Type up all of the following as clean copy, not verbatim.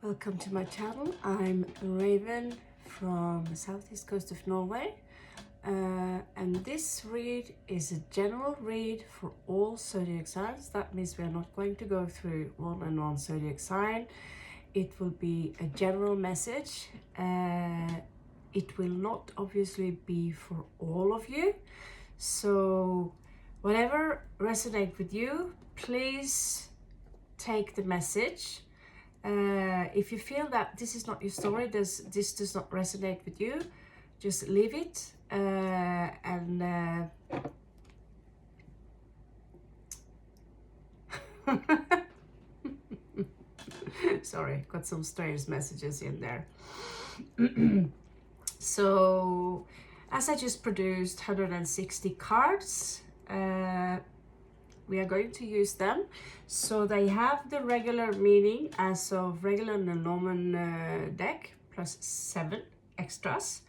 Welcome to my channel. I'm Raven from the southeast coast of Norway, and this read is a general read for all zodiac signs. That means we are not going to go through one and one zodiac sign. It will be a general message. It will not obviously be for all of you, so whatever resonates with you, please take the message. If you feel that this is not your story, this does not resonate with you, just leave it. Sorry, got some strange messages in there. So, as I just produced 160 cards, we are going to use them. So they have the regular meaning as of regular Norman deck plus 7 extras.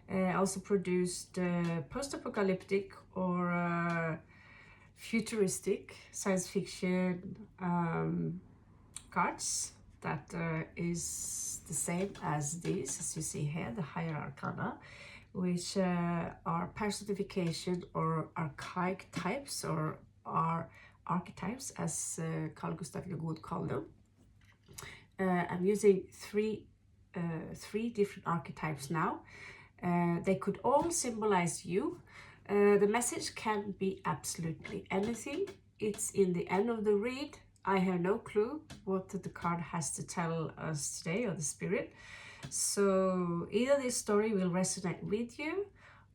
Also produced post-apocalyptic or futuristic science fiction cards that is the same as these, as you see here, the higher arcana, which are personification or archaic types, or are archetypes, as Carl Gustav Jung would call them. I'm using three different archetypes now. They could all symbolize you. The message can be absolutely anything. It's in the end of the read. I have no clue what the card has to tell us today, or the spirit. So either this story will resonate with you,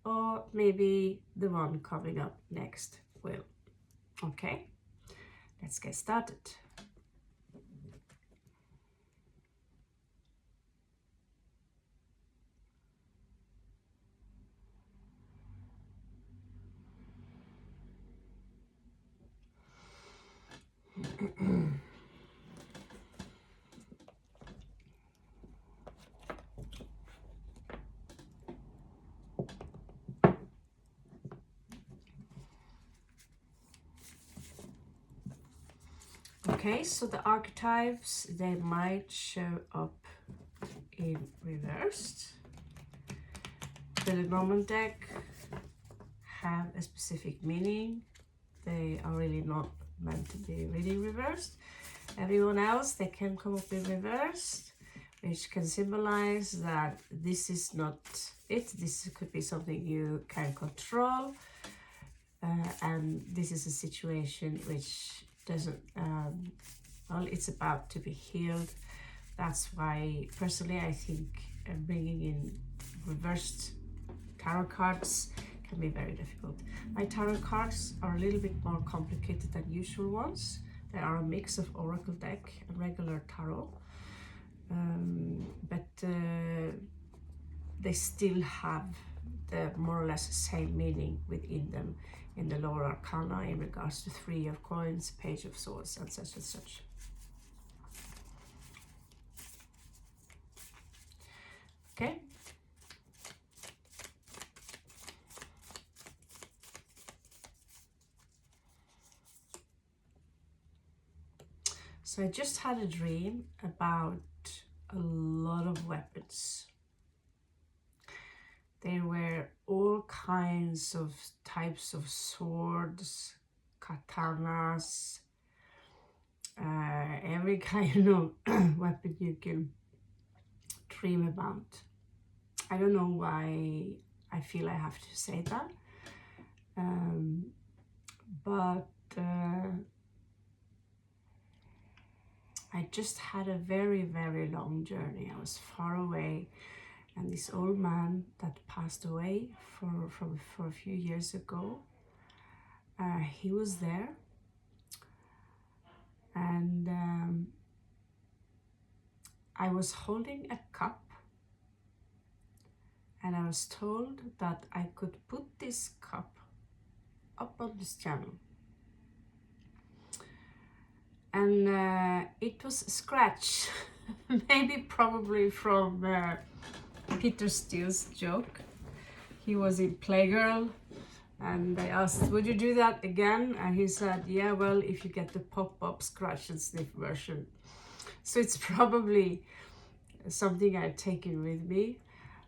or maybe the one coming up next will. Okay, let's get started. Okay, so the archetypes, they might show up in reversed. The Lenormand deck have a specific meaning. They are really not meant to be really reversed. Everyone else, they can come up in reversed, which can symbolize that this is not it. This could be something you can control, and this is a situation which doesn't, well, it's about to be healed. That's why, personally, I think bringing in reversed tarot cards can be very difficult. My tarot cards are a little bit more complicated than usual ones. They are a mix of oracle deck and regular tarot, but they still have the more or less same meaning within them in the lower arcana in regards to 3 of coins, page of swords, and such and such. Okay. So I just had a dream about a lot of weapons. There were all kinds of types of swords, katanas, every kind of weapon you can dream about. I don't know why I feel I have to say that, but I just had a very, very long journey. I was far away, and this old man that passed away for a few years ago, he was there, and I was holding a cup, and I was told that I could put this cup up on this channel. And it was a scratch, maybe probably from Peter Steele's joke. He was in Playgirl, and they asked, would you do that again? And he said, yeah, well, if you get the pop-up scratch and sniff version. So it's probably something I'd taken with me.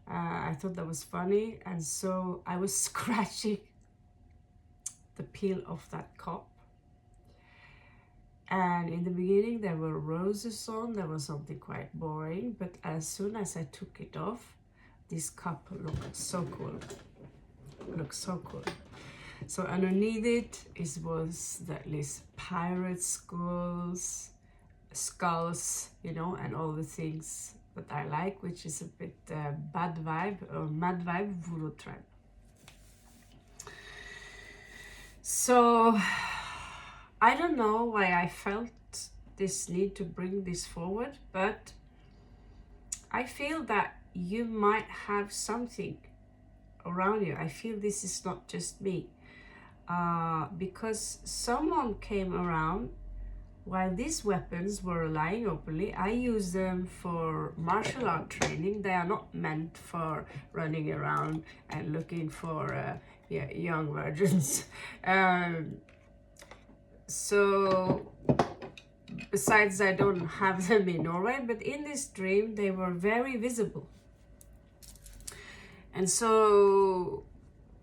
I thought that was funny, and so I was scratching the peel of that cup. And in the beginning there were roses on, there was something quite boring, but as soon as I took it off, this cup looked so cool. So underneath it was these pirate skulls, you know, and all the things that I like, which is a bit bad vibe or mad vibe voodoo tribe. So I don't know why I felt this need to bring this forward, but I feel that you might have something around you. I feel this is not just me, because someone came around while these weapons were lying openly. I use them for martial art training. They are not meant for running around and looking for young virgins. So besides, I don't have them in Norway, but in this dream they were very visible. And so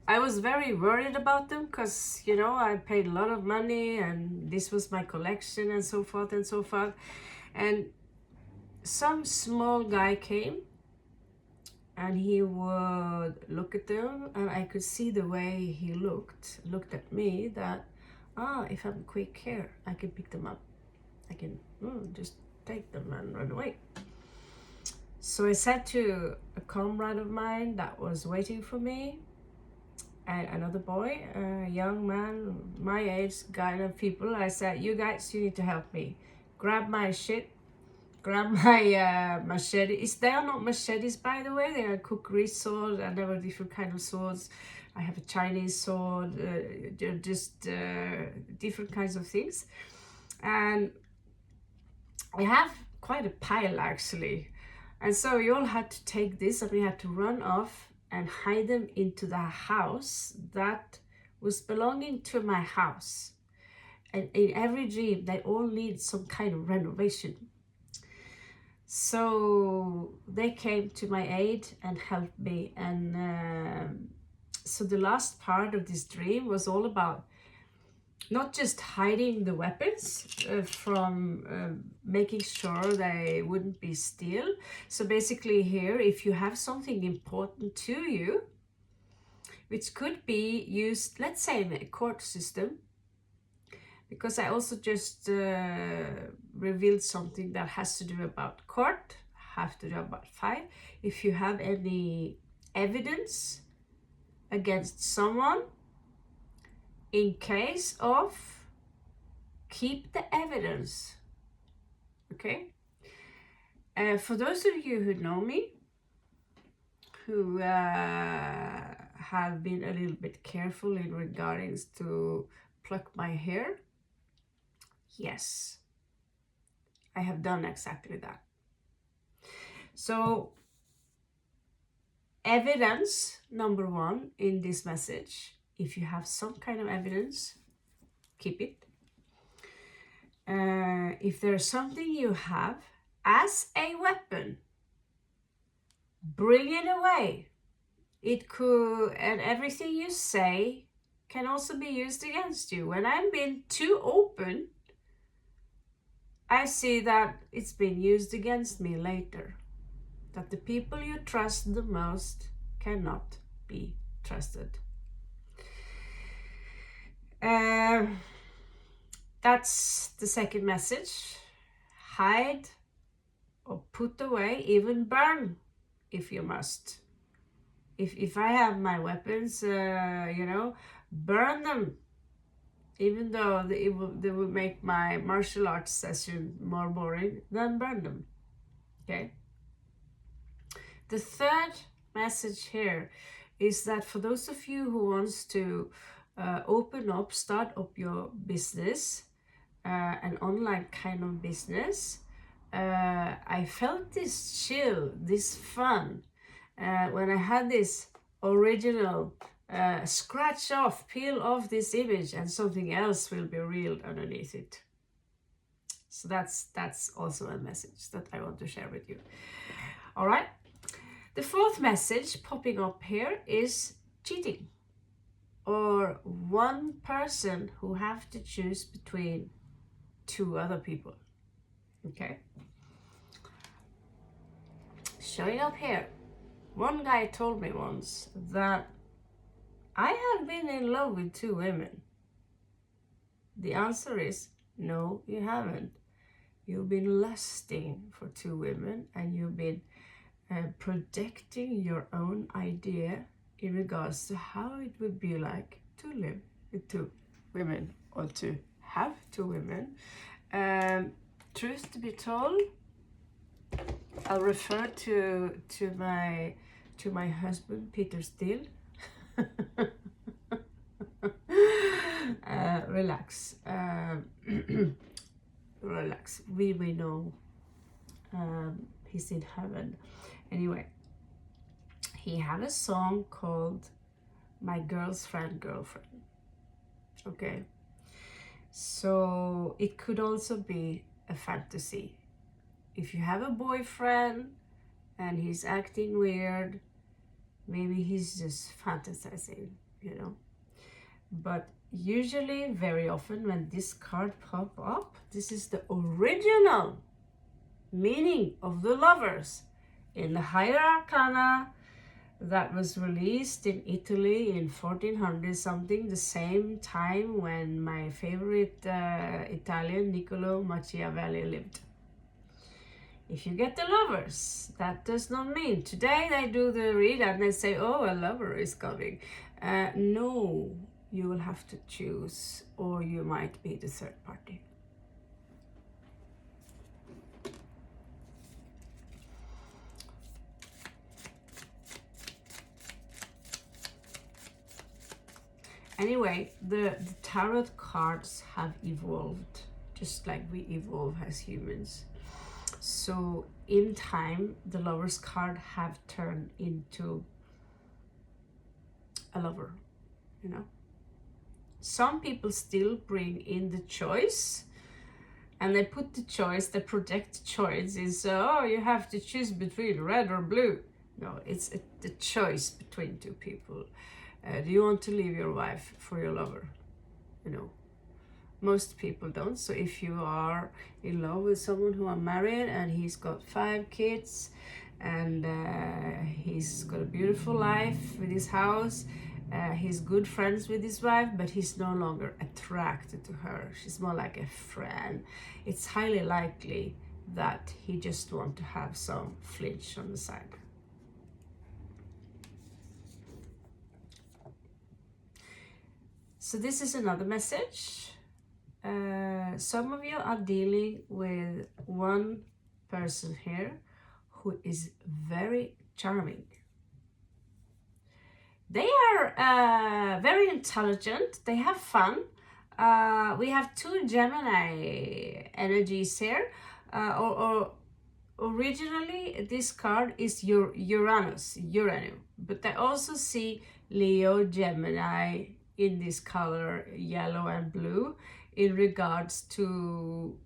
I was very worried about them because, you know, I paid a lot of money and this was my collection and so forth and so forth. And some small guy came and he would look at them, and I could see the way he looked at me, that, if I'm quick here, I can pick them up. I can just take them and run away. So I said to a comrade of mine that was waiting for me, and another boy, a young man, my age, kind of people, I said, you guys, you need to help me. Grab my shit, grab my machete. They are not machetes, by the way, they are kukri swords, and there were different kinds of swords. I have a Chinese sword, just different kinds of things. And I have quite a pile, actually. And so we all had to take this, and we had to run off and hide them into the house that was belonging to my house. And in every dream, they all need some kind of renovation. So they came to my aid and helped me. And so the last part of this dream was all about not just hiding the weapons from making sure they wouldn't be steal. So basically here, if you have something important to you, which could be used, let's say in a court system, because I also just revealed something that has to do about court, have to do about fire. If you have any evidence against someone, in case of, keep the evidence, okay? For those of you who know me, who have been a little bit careful in regards to pluck my hair, yes, I have done exactly that. So, evidence, number one, in this message. If you have some kind of evidence, keep it. If there's something you have as a weapon, bring it away. It could, and everything you say can also be used against you. When I'm being too open, I see that it's been used against me later. That the people you trust the most cannot be trusted. That's the second message. Hide or put away, even burn if you must. If I have my weapons, you know, burn them. Even though they will make my martial arts session more boring, then burn them. Okay? The third message here is that for those of you who wants to start up your business, an online kind of business, I felt this chill, this fun, when I had this original scratch off, peel off this image, and something else will be real underneath it. So that's also a message that I want to share with you. All right. The fourth message popping up here is cheating, or one person who have to choose between two other people. Okay. Showing up here. One guy told me once that I have been in love with two women. The answer is no, you haven't. You've been lusting for two women, and you've been projecting your own idea in regards to how it would be like to live with two women, or to have two women. Truth to be told, I'll refer to my husband, Peter Steele. Relax. Relax. We know he's in heaven. Anyway, he had a song called My Girl's Friend Girlfriend. Okay. So it could also be a fantasy. If you have a boyfriend and he's acting weird, maybe he's just fantasizing, you know. But usually, very often, when this card pop up, this is the original meaning of the lovers in the Higher Arcana that was released in Italy in 1400 something, the same time when my favorite Italian Niccolo Machiavelli lived. If you get the lovers, that does not mean today they do the read and they say, oh, a lover is coming. No, you will have to choose, or you might be the third party. Anyway, the tarot cards have evolved, just like we evolve as humans. So in time, the Lover's card have turned into a lover, you know. Some people still bring in the choice, and they put the choice, they project the choice is, oh, you have to choose between red or blue. No, it's the choice between two people. Do you want to leave your wife for your lover? You know, most people don't. So if you are in love with someone who are married and he's got 5 kids and he's got a beautiful life with his house, he's good friends with his wife, but he's no longer attracted to her. She's more like a friend. It's highly likely that he just wants to have some flinch on the side. So this is another message. Some of you are dealing with one person here who is very charming. They are very intelligent. They have fun. We have 2 Gemini energies here. Or originally, this card is Uranus, but I also see Leo, Gemini in this color, yellow and blue, in regards to,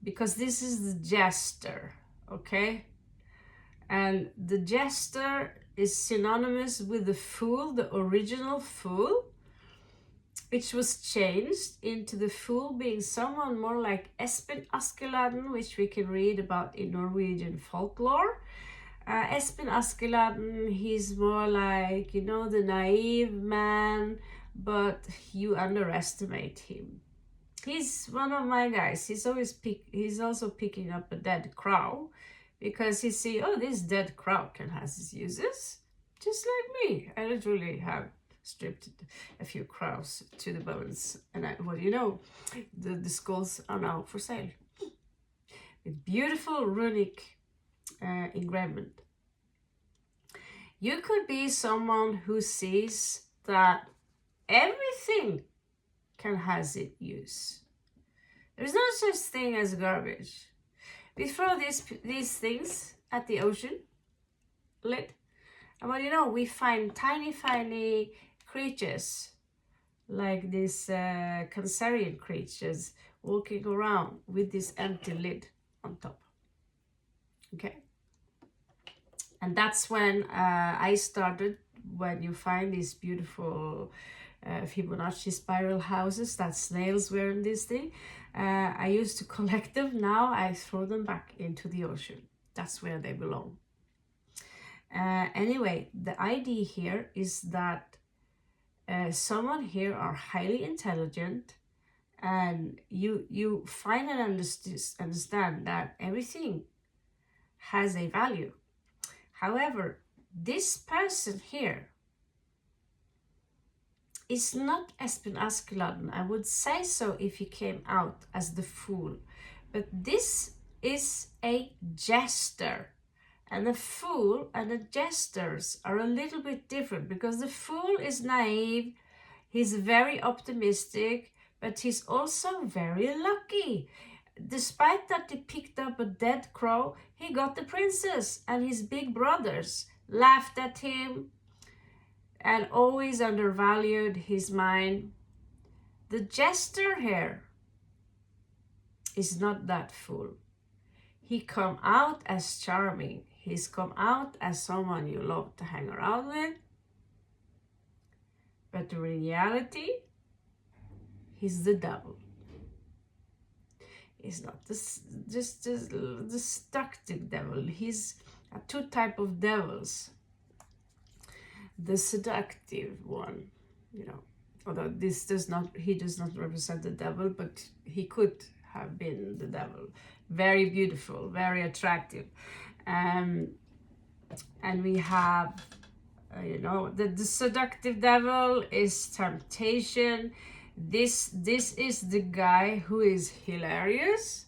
because this is the Jester, okay? And the Jester is synonymous with the Fool, the original Fool, which was changed into the Fool being someone more like Espen Askeladden, which we can read about in Norwegian folklore. Espen Askeladden, he's more like, you know, the naive man, but you underestimate him. He's one of my guys. He's also picking up a dead crow, because he see, oh, this dead crow can have its uses, just like me. I literally have stripped a few crows to the bones, and well, you know, the skulls are now for sale with beautiful runic engravement. You could be someone who sees that everything can has its use. There's no such thing as garbage. We throw these things at the ocean lid, and well, you know, we find tiny creatures like these Cancerian creatures walking around with this empty lid on top. Okay, And that's when I started, when you find these beautiful Fibonacci spiral houses that snails were in this thing. I used to collect them. Now I throw them back into the ocean. That's where they belong. Anyway, the idea here is that someone here are highly intelligent, and you find and understand that everything has a value. However, this person here is not Espen Askeladd. I would say so if he came out as the fool. But this is a jester. And the fool and the jesters are a little bit different, because the fool is naive, he's very optimistic, but he's also very lucky. Despite that he picked up a dead crow, he got the princess, and his big brothers laughed at him and always undervalued his mind. The jester here is not that fool. He come out as charming. He's come out as someone you love to hang around with. But in reality, he's the devil. He's not just the destructive devil. He's two types of devils. The seductive one, although he does not represent the devil, but he could have been the devil. Very beautiful, very attractive. And we have, the seductive devil is temptation. This is the guy who is hilarious.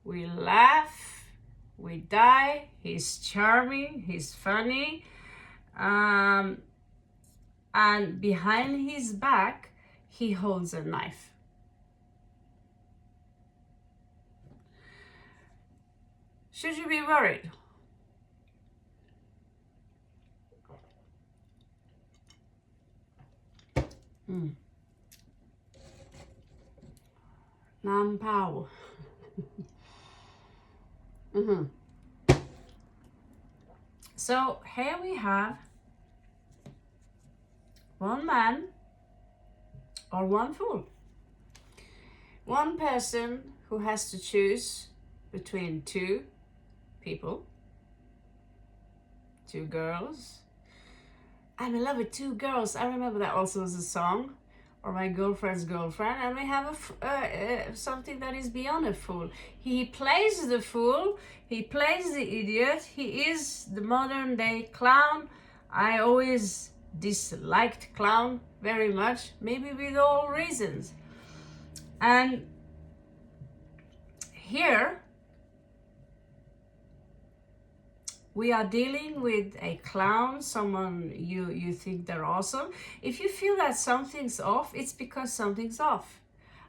We laugh, we die. He's charming, he's funny. And behind his back, he holds a knife. Should you be worried? Nam Pao. So here we have one man or one fool. One person who has to choose between two people, two girls. I'm in love with two girls. I remember that also as a song, or my girlfriend's girlfriend. And we have something that is beyond a fool. He plays the fool, he plays the idiot, he is the modern day clown. I always disliked clown very much, maybe with all reasons. And here we are dealing with a clown, someone you think they're awesome. If you feel that something's off, it's because something's off.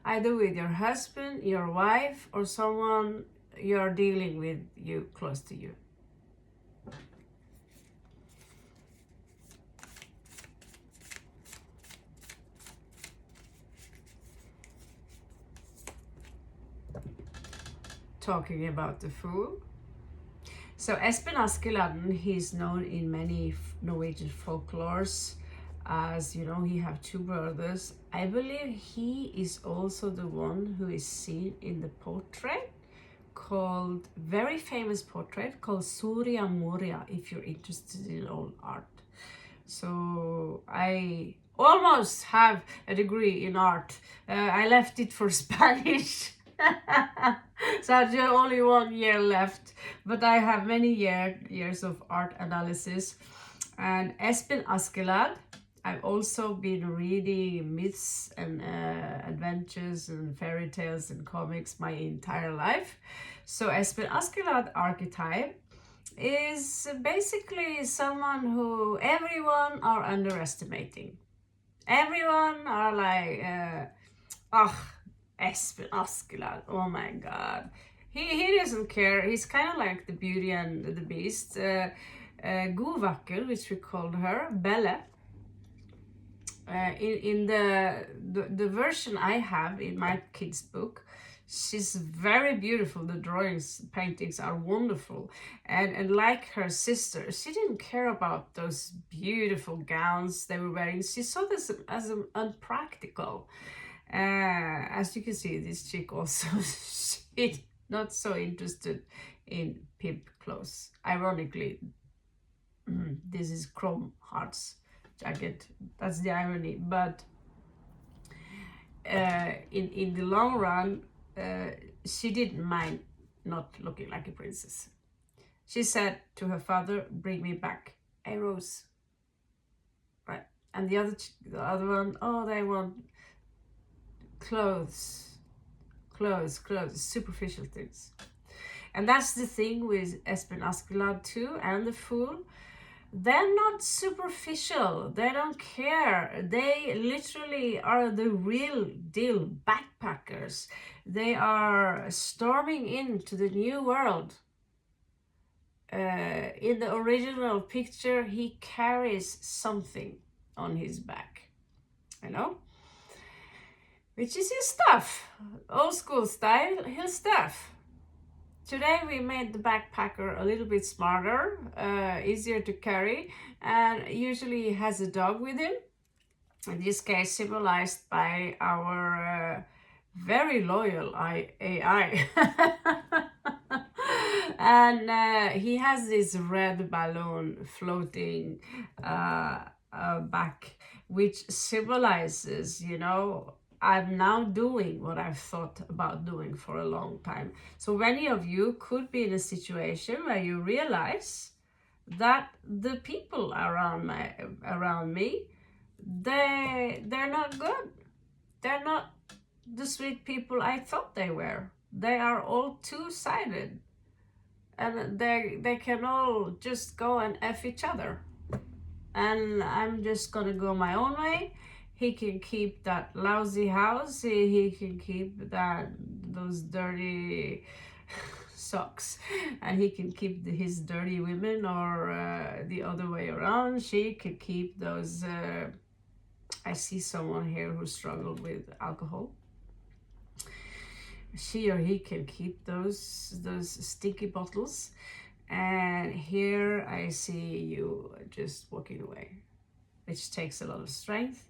Either with your husband, your wife, or someone you're dealing with close to you. Talking about the fool. So Espen Askeladd, he's known in many Norwegian folklores as, he have two brothers. I believe he is also the one who is seen in the portrait called, very famous portrait called Soria Moria, if you're interested in old art. So I almost have a degree in art. I left it for Spanish. So I have only 1 year left, but I have many years of art analysis. And Espen Askeladd, I've also been reading myths and adventures and fairy tales and comics my entire life. So Espen Askeladd archetype is basically someone who everyone are underestimating. Everyone are like, Espen Askeladd, oh my god. He doesn't care. He's kind of like the Beauty and the Beast. Godvakker, which we called her, Belle. In the version I have in my kids' book, She's very beautiful. The drawings, paintings are wonderful. And like her sister, she didn't care about those beautiful gowns they were wearing. She saw this as unpractical. As you can see, this chick also, she's not so interested in pimp clothes. Ironically, this is Chrome Hearts jacket. That's the irony. But in the long run, she didn't mind not looking like a princess. She said to her father, "Bring me back a rose." Right, and the other one, oh, they want clothes, superficial things. And that's the thing with Espen Askeladd too, and the Fool. They're not superficial. They don't care. They literally are the real deal backpackers. They are storming into the new world. In the original picture, he carries something on his back, you know, which is his stuff, old school style, his stuff. Today we made the backpacker a little bit smarter, easier to carry, and usually he has a dog with him. In this case, symbolized by our very loyal AI. And he has this red balloon floating back, which symbolizes, you know, I'm now doing what I've thought about doing for a long time. So many of you could be in a situation where you realize that the people around me, they're not good. They're not the sweet people I thought they were. They are all two-sided, and they can all just go and F each other. And I'm just gonna go my own way. He can keep that lousy house. He can keep those dirty socks, and he can keep his dirty women, or the other way around. She can keep those. I see someone here who struggled with alcohol. She or he can keep those stinky bottles. And here I see you just walking away, which takes a lot of strength.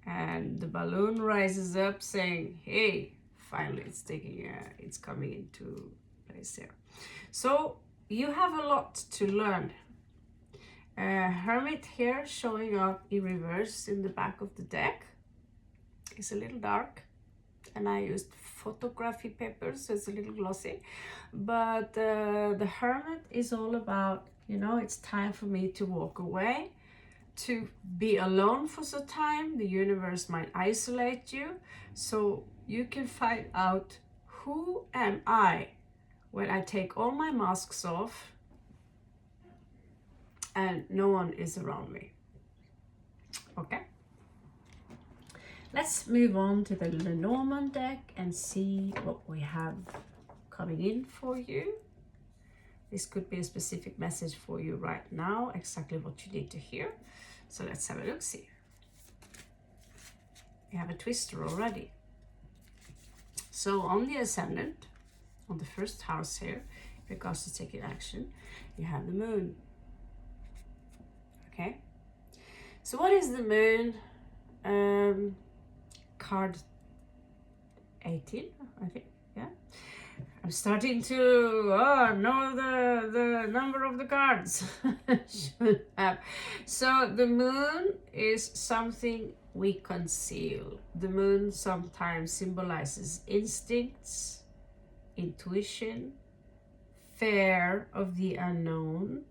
And the balloon rises up saying, hey, finally it's coming into place here. So you have a lot to learn. Hermit here showing up in reverse in the back of the deck. It's a little dark, and I used photography paper, so it's a little glossy. But the Hermit is all about, you know, it's time for me to walk away, to be alone for some time. The universe might isolate you, so you can find out who am I when I take all my masks off and no one is around me. Okay, let's move on to the Lenormand deck and see what we have coming in for you. This could be a specific message for you right now, exactly what you need to hear. So let's have a look, see. We have a twister already. So on the ascendant, on the first house here, in regards to taking action, you have the moon. Okay. So what is the moon? Card 18, I think. Yeah. I'm starting to know the number of the cards. Should have. So the moon is something we conceal. The moon sometimes symbolizes instincts, intuition, fear of the unknown.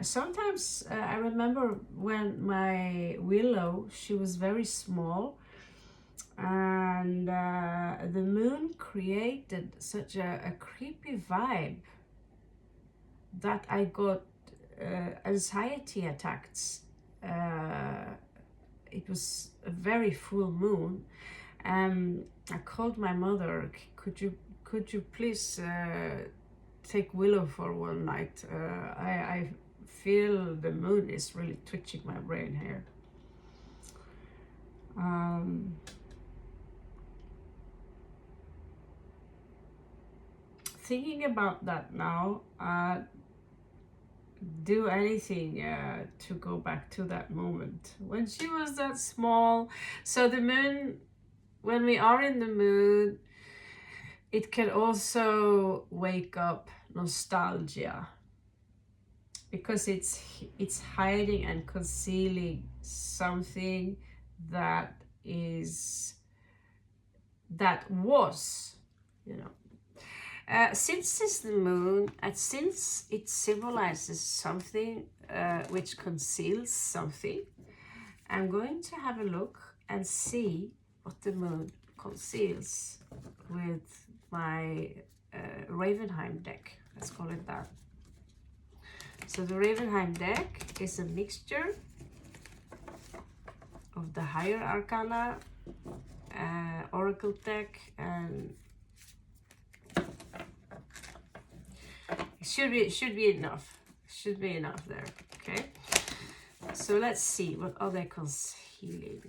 Sometimes I remember when my Willow, she was very small, and the moon created such a creepy vibe that I got anxiety attacks. It was a very full moon. I called my mother, could you please take Willow for one night? I feel the moon is really twitching my brain here. thinking about that now, do anything to go back to that moment when she was that small. So the moon, when we are in the moon, it can also wake up nostalgia, because it's hiding and concealing something that was, you know. Since it's the moon, and since it symbolizes something which conceals something, I'm going to have a look and see what the moon conceals with my Ravenheim deck. Let's call it that. So the Ravenheim deck is a mixture of the higher arcana, oracle deck, and should be enough. Should be enough there. Okay. So let's see, what are they concealing?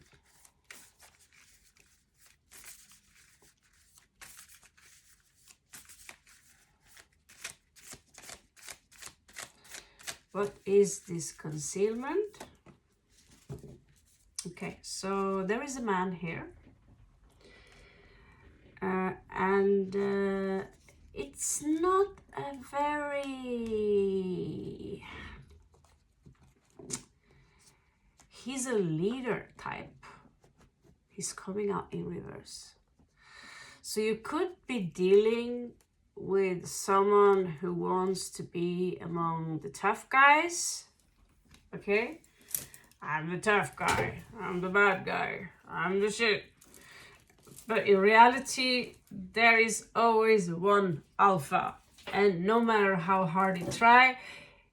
What is this concealment? Okay, so there is a man here, and it's not a very... He's a leader type. He's coming out in reverse. So you could be dealing with someone who wants to be among the tough guys. Okay? I'm the tough guy. I'm the bad guy. I'm the shit. But in reality, there is always one alpha. And no matter how hard he try,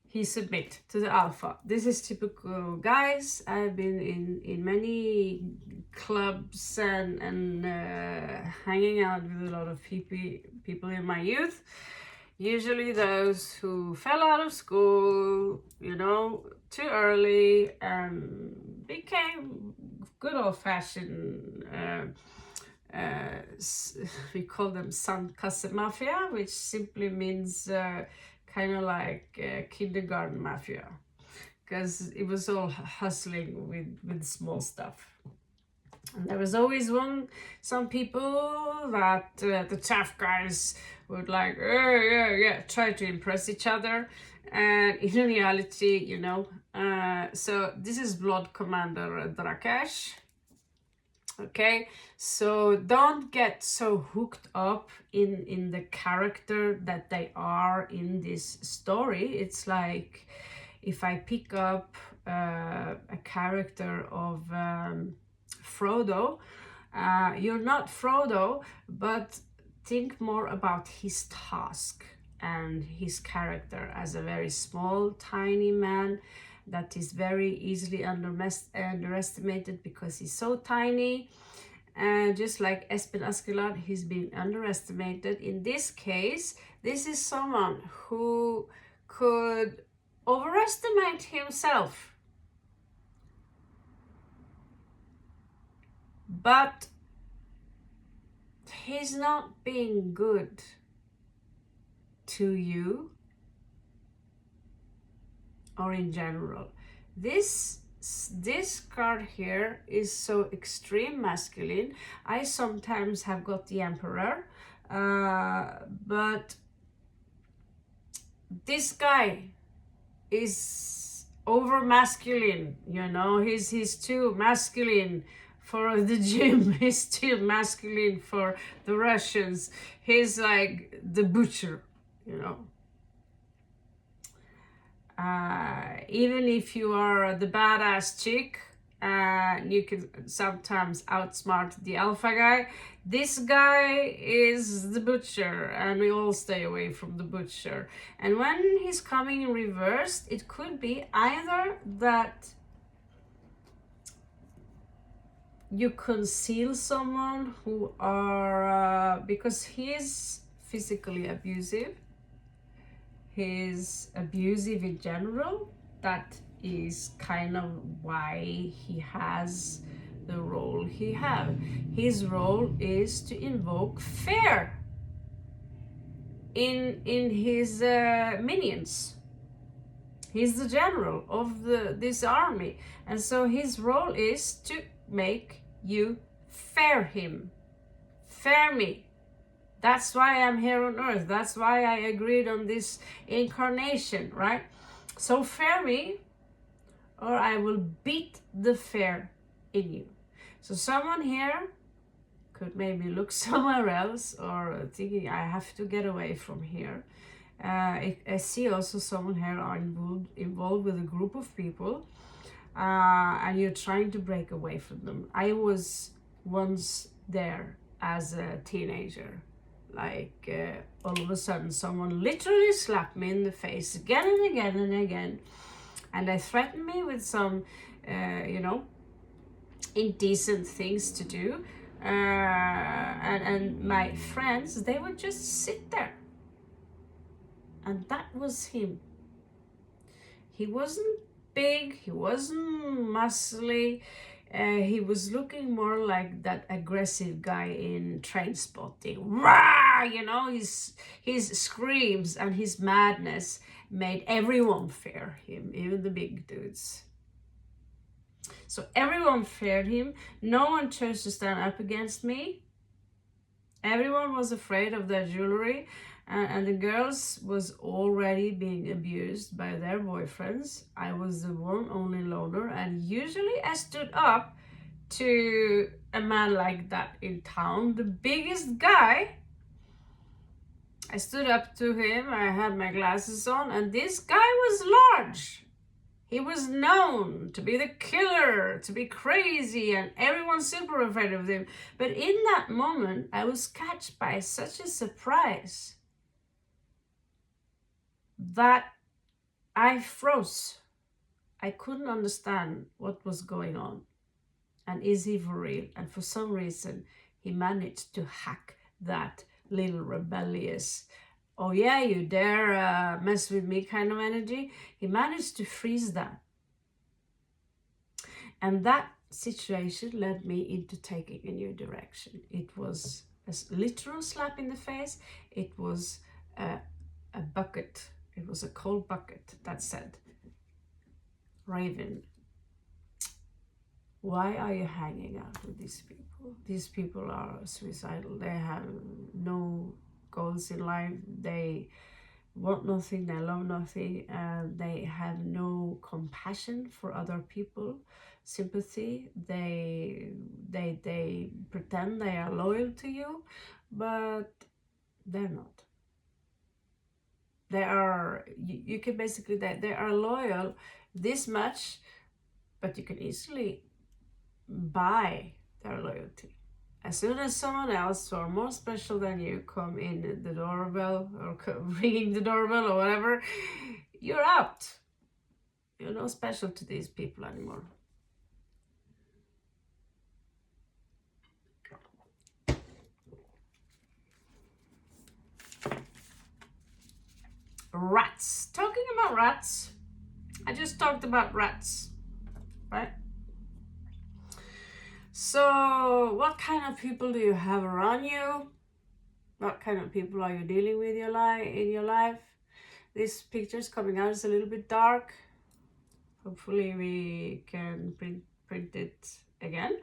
he submit to the alpha. This is typical guys. I've been in many clubs and hanging out with a lot of people in my youth. Usually those who fell out of school, you know, too early, and became good old-fashioned, we call them sandkasse mafia, which simply means kind of like kindergarten mafia, because it was all hustling with small stuff. And there was always some people that the tough guys would like, try to impress each other. And in reality, you know, so this is Blood Commander Drakesh. Okay, so don't get so hooked up in the character that they are in this story. It's like if I pick up a character of Frodo, you're not Frodo, but think more about his task and his character as a very small, tiny man that is very easily underestimated because he's so tiny. And just like Espen Askeladd, he's been underestimated. In this case, this is someone who could overestimate himself. But he's not being good to you or in general. This card here is so extreme masculine. I sometimes have got the Emperor, but this guy is over masculine, you know. He's too masculine for the gym. He's too masculine for the Russians. He's like the butcher, you know. Even if you are the badass chick, you can sometimes outsmart the alpha guy. This guy is the butcher, and we all stay away from the butcher. And when he's coming in reversed, it could be either that you conceal someone who are, because he is physically abusive, he's abusive in general. That is kind of why he has the role he has. His role is to invoke fear. in his minions. He's the general of this army, and so his role is to make you fear him, fear me. That's why I'm here on earth. That's why I agreed on this incarnation, right? So fear me, or I will beat the fear in you. So someone here could maybe look somewhere else, or thinking, I have to get away from here. I see also someone here are involved with a group of people, and you're trying to break away from them. I was once there as a teenager. Like all of a sudden someone literally slapped me in the face again and again and again, and they threatened me with some indecent things to do, and my friends, they would just sit there, and that was him. He wasn't big, he wasn't muscly. He was looking more like that aggressive guy in Trainspotting. Rah! You know, his screams and his madness made everyone fear him, even the big dudes. So everyone feared him. No one chose to stand up against me. Everyone was afraid of their jewelry, and the girls was already being abused by their boyfriends. I was the one only loner, and usually I stood up to a man like that in town, the biggest guy. I stood up to him, I had my glasses on, and this guy was large. He was known to be the killer, to be crazy, and everyone's super afraid of him. But in that moment, I was catched by such a surprise that I froze. I couldn't understand what was going on. And is he for real? And for some reason, he managed to hack that little rebellious, oh yeah, you dare mess with me kind of energy. He managed to freeze that. And that situation led me into taking a new direction. It was a literal slap in the face. It was a bucket. It was a cold bucket that said, Raven, why are you hanging out with these people? These people are suicidal. They have no goals in life. They want nothing. They love nothing. They have no compassion for other people, sympathy. They pretend they are loyal to you, but they're not. They are, you can basically, they are loyal this much, but you can easily buy their loyalty. As soon as someone else who are more special than you come in the doorbell or ringing the doorbell or whatever, you're out. You're not special to these people anymore. Rats. Talking about rats, I just talked about rats, right? So what kind of people do you have around you? What kind of people are you dealing with in your life? This picture is coming out, it's a little bit dark. Hopefully we can print it again,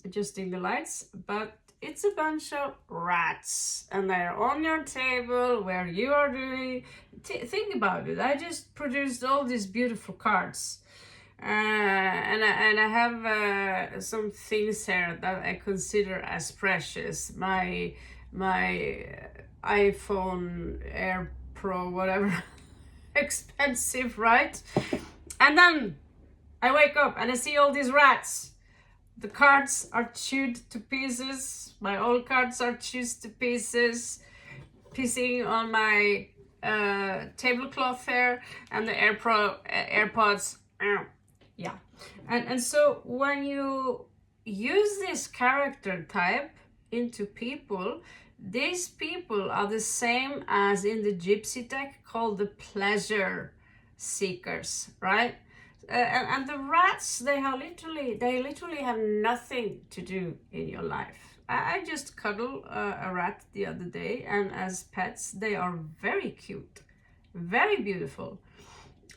adjusting the lights. But it's a bunch of rats, and they're on your table where you are doing. Think about it. I just produced all these beautiful cards. And I have some things here that I consider as precious. My iPhone Air Pro, whatever, expensive, right? And then I wake up and I see all these rats. The cards are chewed to pieces. My old cards are chewed to pieces, pissing on my tablecloth here, and the AirPods. Yeah, and so when you use this character type into people, these people are the same as in the gypsy deck called the pleasure seekers, right? And the rats, they literally have nothing to do in your life. I just cuddled a rat the other day, and as pets, they are very cute, very beautiful.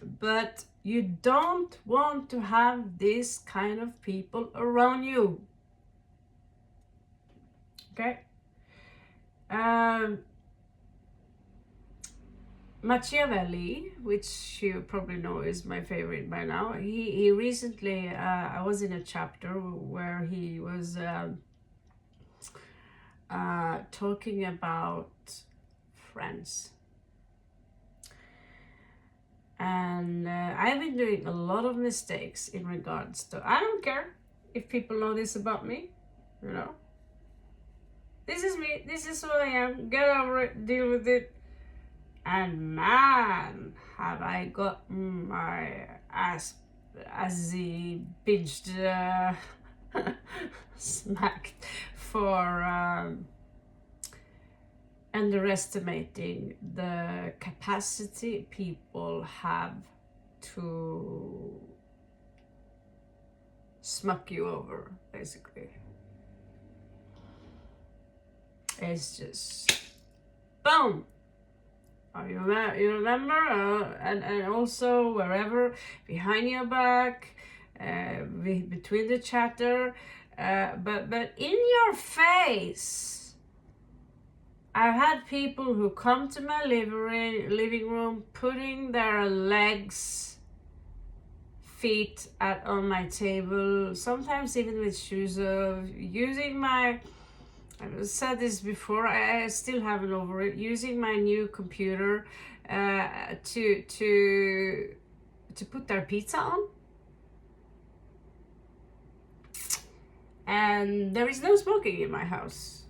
But you don't want to have this kind of people around you. Okay? Machiavelli, which you probably know is my favorite by now, he recently, I was in a chapter where he was talking about friends. And I've been doing a lot of mistakes in regards to, I don't care if people know this about me, you know. This is me, this is who I am, get over it, deal with it. And man, have I got my ass binged, smacked for underestimating the capacity people have to smuck you over, basically. It's just boom. You remember, and also wherever behind your back, between the chatter, but in your face. I've had people who come to my living room, putting their feet on my table, sometimes even with shoes off, using my, I've said this before, I still haven't over it, using my new computer to put their pizza on. And there is no smoking in my house.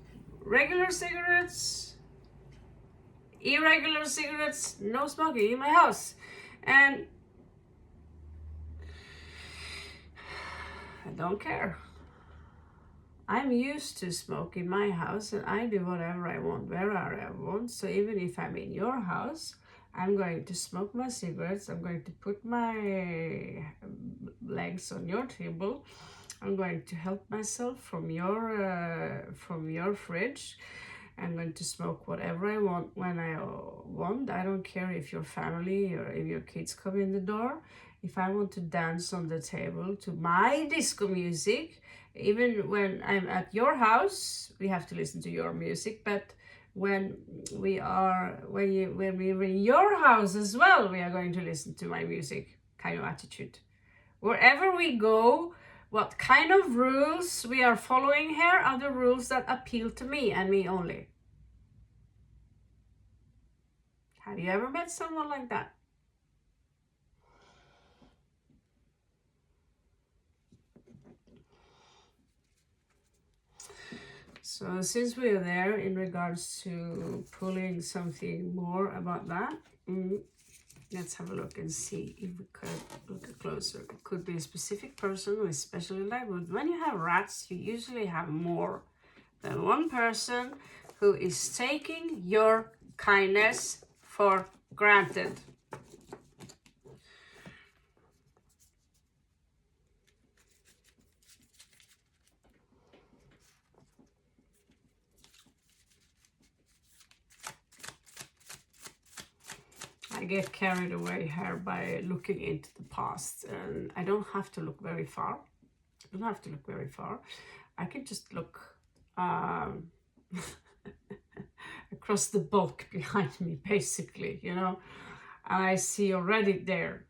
Regular cigarettes, irregular cigarettes, no smoking in my house. And I don't care. I'm used to smoke in my house, and I do whatever I want, wherever I want. So even if I'm in your house, I'm going to smoke my cigarettes. I'm going to put my legs on your table. I'm going to help myself from your fridge. I'm going to smoke whatever I want when I want. I don't care if your family or if your kids come in the door. If I want to dance on the table to my disco music, even when I'm at your house, we have to listen to your music. But when we're in your house as well, we are going to listen to my music kind of attitude. Wherever we go, what kind of rules we are following here are the rules that appeal to me and me only. Have you ever met someone like that? So since we are there in regards to pulling something more about that, let's have a look and see if we could look closer. It could be a specific person with special language. When you have rats, you usually have more than one person who is taking your kindness for granted. I get carried away here by looking into the past, and I don't have to look very far. I can just look across the bulk behind me, basically, you know. And I see already there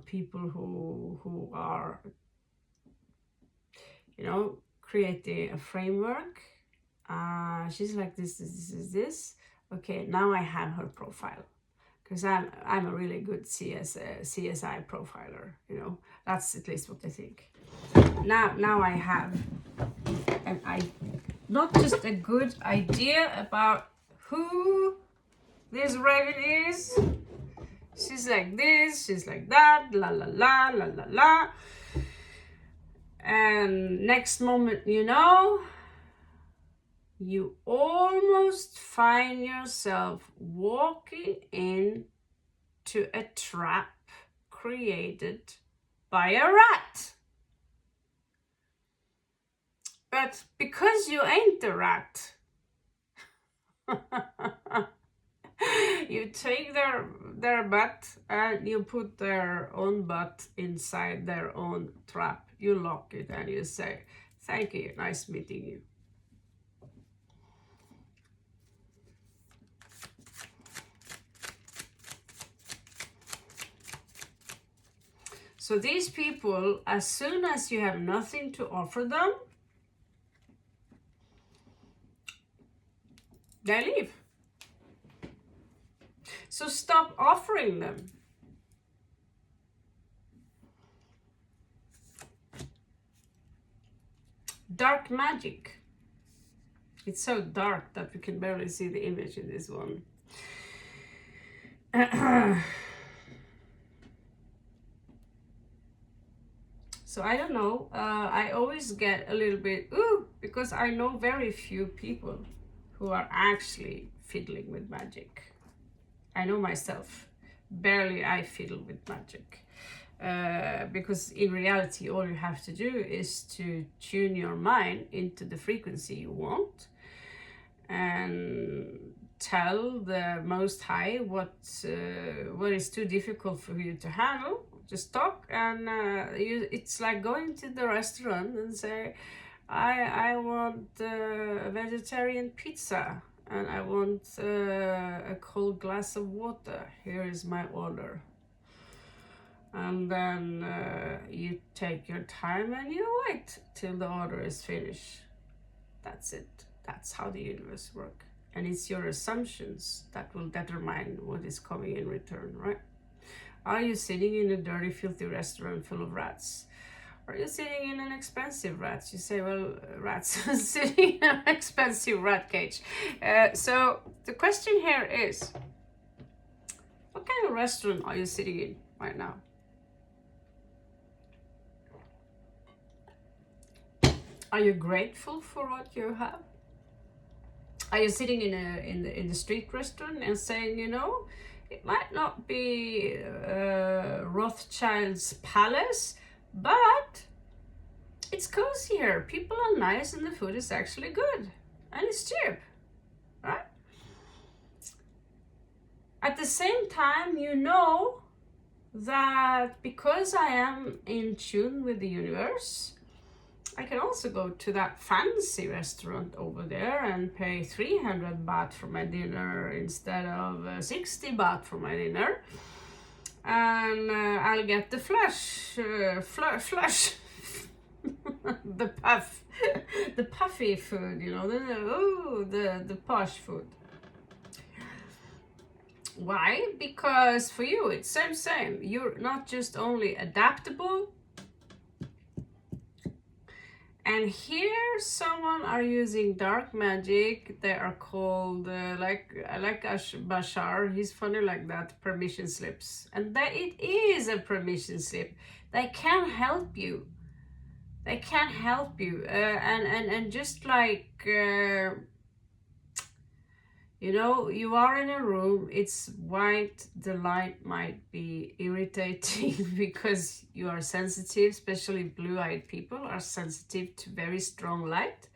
people who are, you know, creating a framework. She's like this. Okay, now I have her profile. Because I'm a really good CSI profiler, you know. That's at least what I think. Now I have not just a good idea about who this Raven is. She's like this, she's like that, la la la la la la. And next moment, you know, you almost find yourself walking into a trap created by a rat. But because you ain't a rat, you take their butt and you put their own butt inside their own trap. You lock it and you say, thank you, nice meeting you. So these people, as soon as you have nothing to offer them, they leave. So stop offering them. Dark magic. It's so dark that we can barely see the image in this one. So I don't know, I always get a little bit, ooh, because I know very few people who are actually fiddling with magic. I know myself, barely I fiddle with magic. Because in reality, all you have to do is to tune your mind into the frequency you want and tell the Most High what is too difficult for you to handle. Just talk, and it's like going to the restaurant and say, I want a vegetarian pizza and I want a cold glass of water. Here is my order. And then you take your time and you wait till the order is finished. That's it. That's how the universe works. And it's your assumptions that will determine what is coming in return, right? Are you sitting in a dirty, filthy restaurant full of rats? Are you sitting in an expensive rat? You say, well, rats sitting in an expensive rat cage. So the question here is, what kind of restaurant are you sitting in right now? Are you grateful for what you have? Are you sitting in the street restaurant and saying, you know, it might not be Rothschild's palace, but it's cozy here. People are nice and the food is actually good and it's cheap, right? At the same time, you know that because I am in tune with the universe, I can also go to that fancy restaurant over there and pay 300 baht for my dinner instead of 60 baht for my dinner. And I'll get the flush, the puffy food, you know, the posh food. Why? Because for you, it's same. You're not just only adaptable, and here someone are using dark magic. They are called like Bashar. He's funny like that. Permission slips, and that it is a permission slip. They can't help you. They can't help you. And just like you know, you are in a room, it's white, the light might be irritating because you are sensitive, especially blue-eyed people are sensitive to very strong light.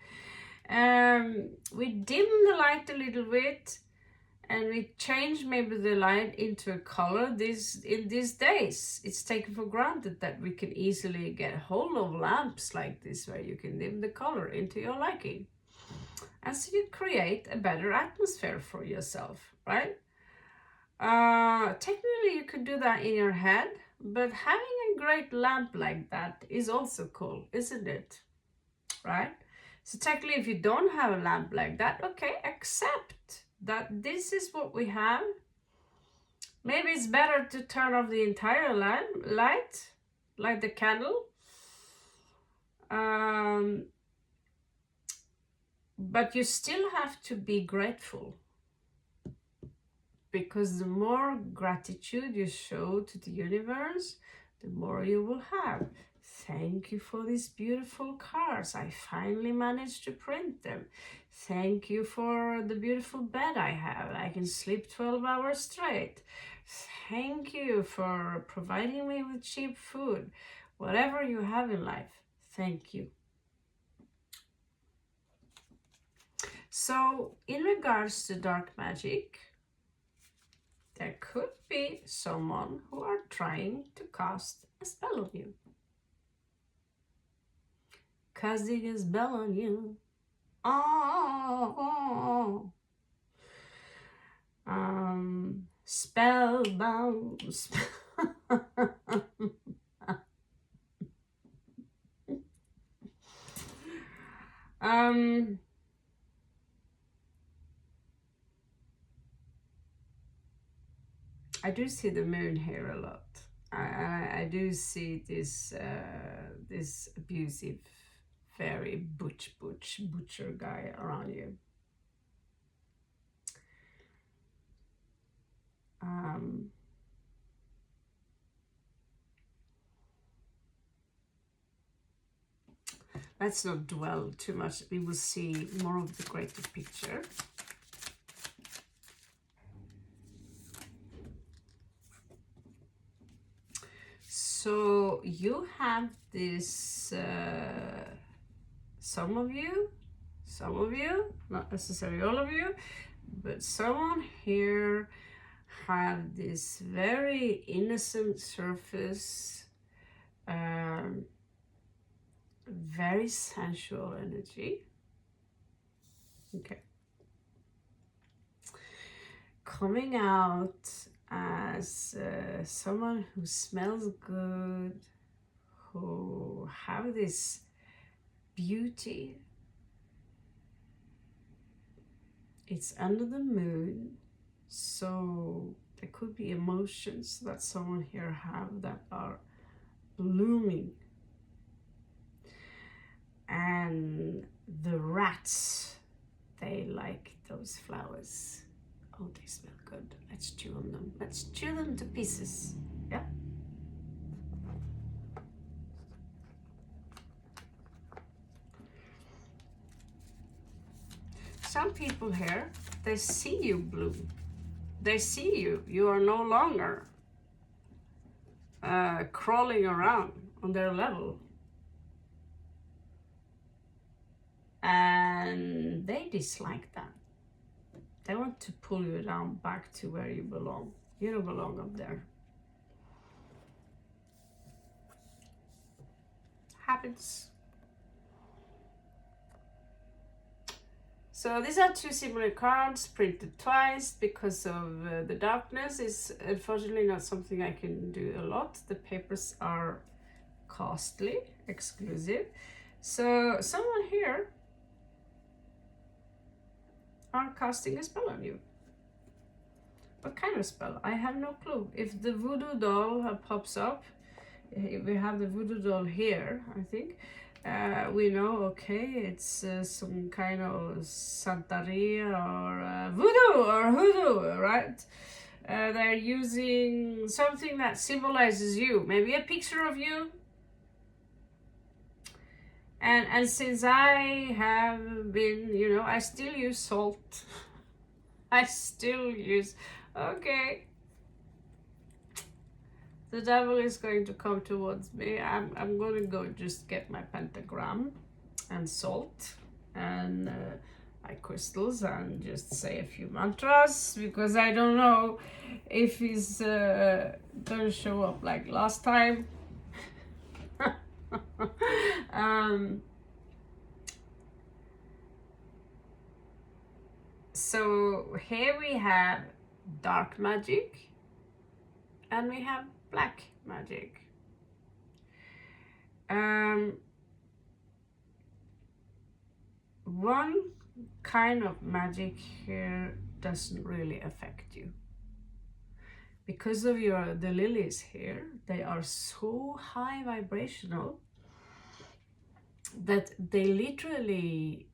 We dim the light a little bit and we change maybe the light into a color. In these days, it's taken for granted that we can easily get hold of lamps like this where you can dim the color into your liking. And so you create a better atmosphere for yourself, right? Technically, you could do that in your head, but having a great lamp like that is also cool, isn't it? Right? So technically, if you don't have a lamp like that, okay, accept that this is what we have. Maybe it's better to turn off the entire light, like the candle. But you still have to be grateful, because the more gratitude you show to the universe, the more you will have. Thank you for these beautiful cards. I finally managed to print them. Thank you for the beautiful bed I have. I can sleep 12 hours straight. Thank you for providing me with cheap food. Whatever you have in life, thank you. So in regards to dark magic, there could be someone who are trying to cast a spell on you. Casting a spell on you. Oh. Spellbound. I do see the moon here a lot. I do see this this abusive, very butcher guy around you. Let's not dwell too much. We will see more of the greater picture. So you have this, some of you, not necessarily all of you, but someone here have this very innocent surface, very sensual energy. Okay. Coming out as someone who smells good, who have this beauty. It's under the moon, so there could be emotions that someone here have that are blooming. And the rats, they like those flowers. Oh, they smell good. Let's chew on them. Let's chew them to pieces. Yeah. Some people here, they see you bloom. They see you. You are no longer crawling around on their level. And they dislike that. They want to pull you down back to where you belong. You don't belong up there. Happens. So these are two similar cards printed twice because of the darkness. Is unfortunately not something I can do a lot. The papers are costly, exclusive. So someone here are casting a spell on you. What kind of spell? I have no clue. If the voodoo doll pops up, we have the voodoo doll here, I think. We know, okay, it's some kind of Santeria or voodoo or hoodoo, right? They're using something that symbolizes you, maybe a picture of you. And since I have been, you know, I still use salt. I still use, okay. The devil is going to come towards me. I'm going to go just get my pentagram and salt and my crystals and just say a few mantras, because I don't know if he's going to show up like last time. So here we have dark magic and we have black magic. One kind of magic here doesn't really affect you. Because of the lilies here, they are so high vibrational that they literally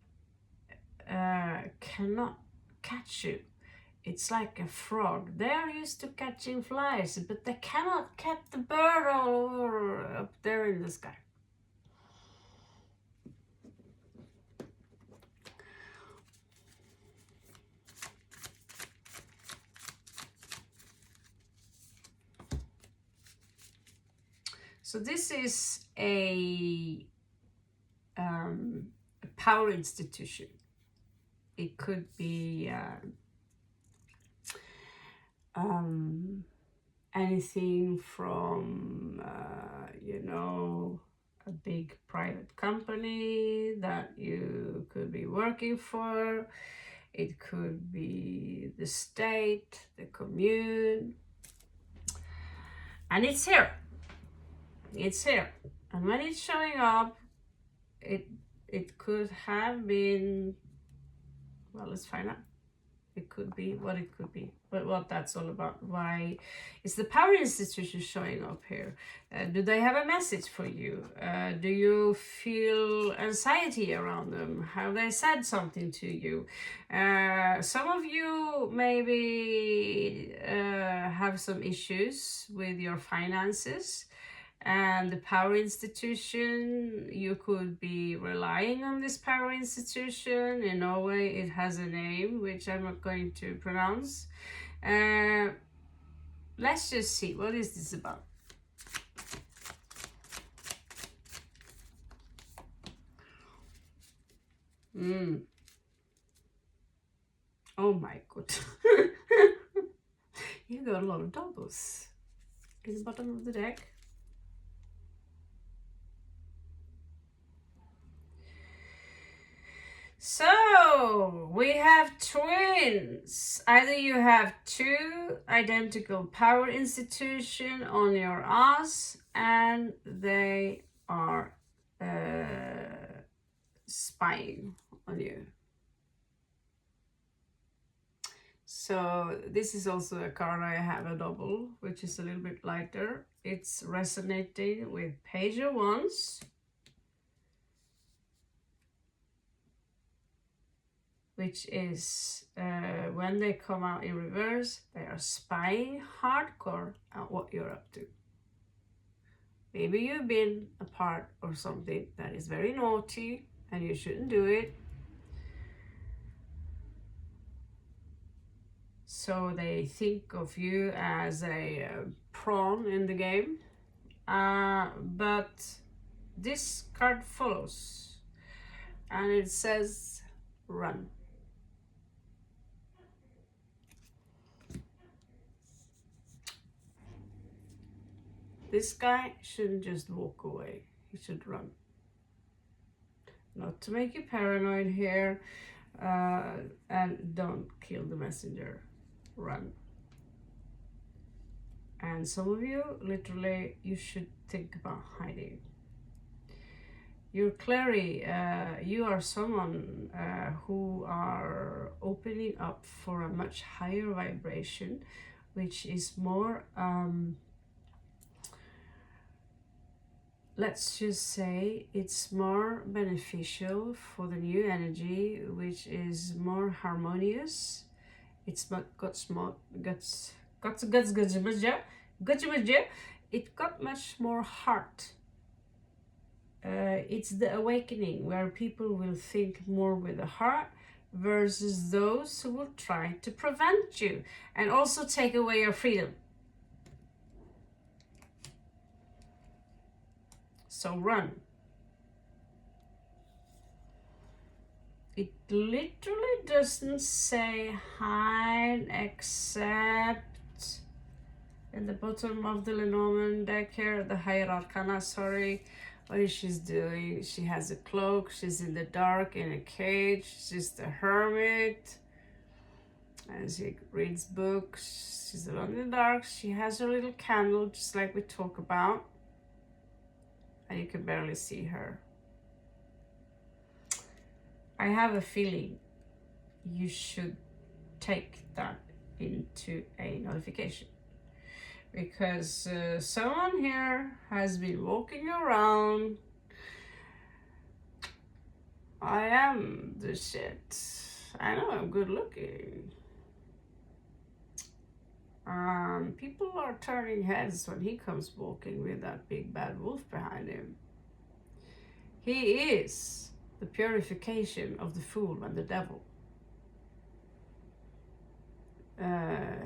cannot catch you. It's like a frog. They are used to catching flies, but they cannot catch the bird all over up there in the sky. So this is a power institution. It could be anything from, a big private company that you could be working for. It could be the state, the commune. And it's here. It's here. And when it's showing up, it could have been, well, let's find out. It could be what it could be, but what that's all about. Why is the power institution showing up here? Do they have a message for you? Do you feel anxiety around them? Have they said something to you? Some of you maybe have some issues with your finances. And the power institution, you could be relying on this power institution. In Norway, it has a name, which I'm not going to pronounce. Let's just see, what is this about? Oh my god. You got a lot of doubles in the bottom of the deck. So we have twins. Either you have two identical power institution on your ass and they are spying on you. So this is also a card I have a double, which is a little bit lighter. It's resonating with Page of Wands, which is when they come out in reverse, they are spying hardcore at what you're up to. Maybe you've been a part of something that is very naughty and you shouldn't do it. So they think of you as a pawn in the game. But this card follows and it says run. This guy shouldn't just walk away, he should run. Not to make you paranoid here, and don't kill the messenger, run. And some of you, literally, you should think about hiding. You're clearly, you are someone who are opening up for a much higher vibration, which is more, let's just say it's more beneficial for the new energy, which is more harmonious. It's got it got much more heart. It's the awakening where people will think more with the heart versus those who will try to prevent you and also take away your freedom. So run. It literally doesn't say hide except in the bottom of the Lenormand deck here, the Higher Arcana, sorry. What is she doing? She has a cloak, she's in the dark in a cage, she's the hermit. And she reads books, she's alone in the dark, she has her little candle just like we talk about. And you can barely see her. I have a feeling you should take that into a notification because someone here has been walking around. I am the shit. I know I'm good looking. People are turning heads when he comes walking with that big bad wolf behind him. He is the purification of the fool and the devil.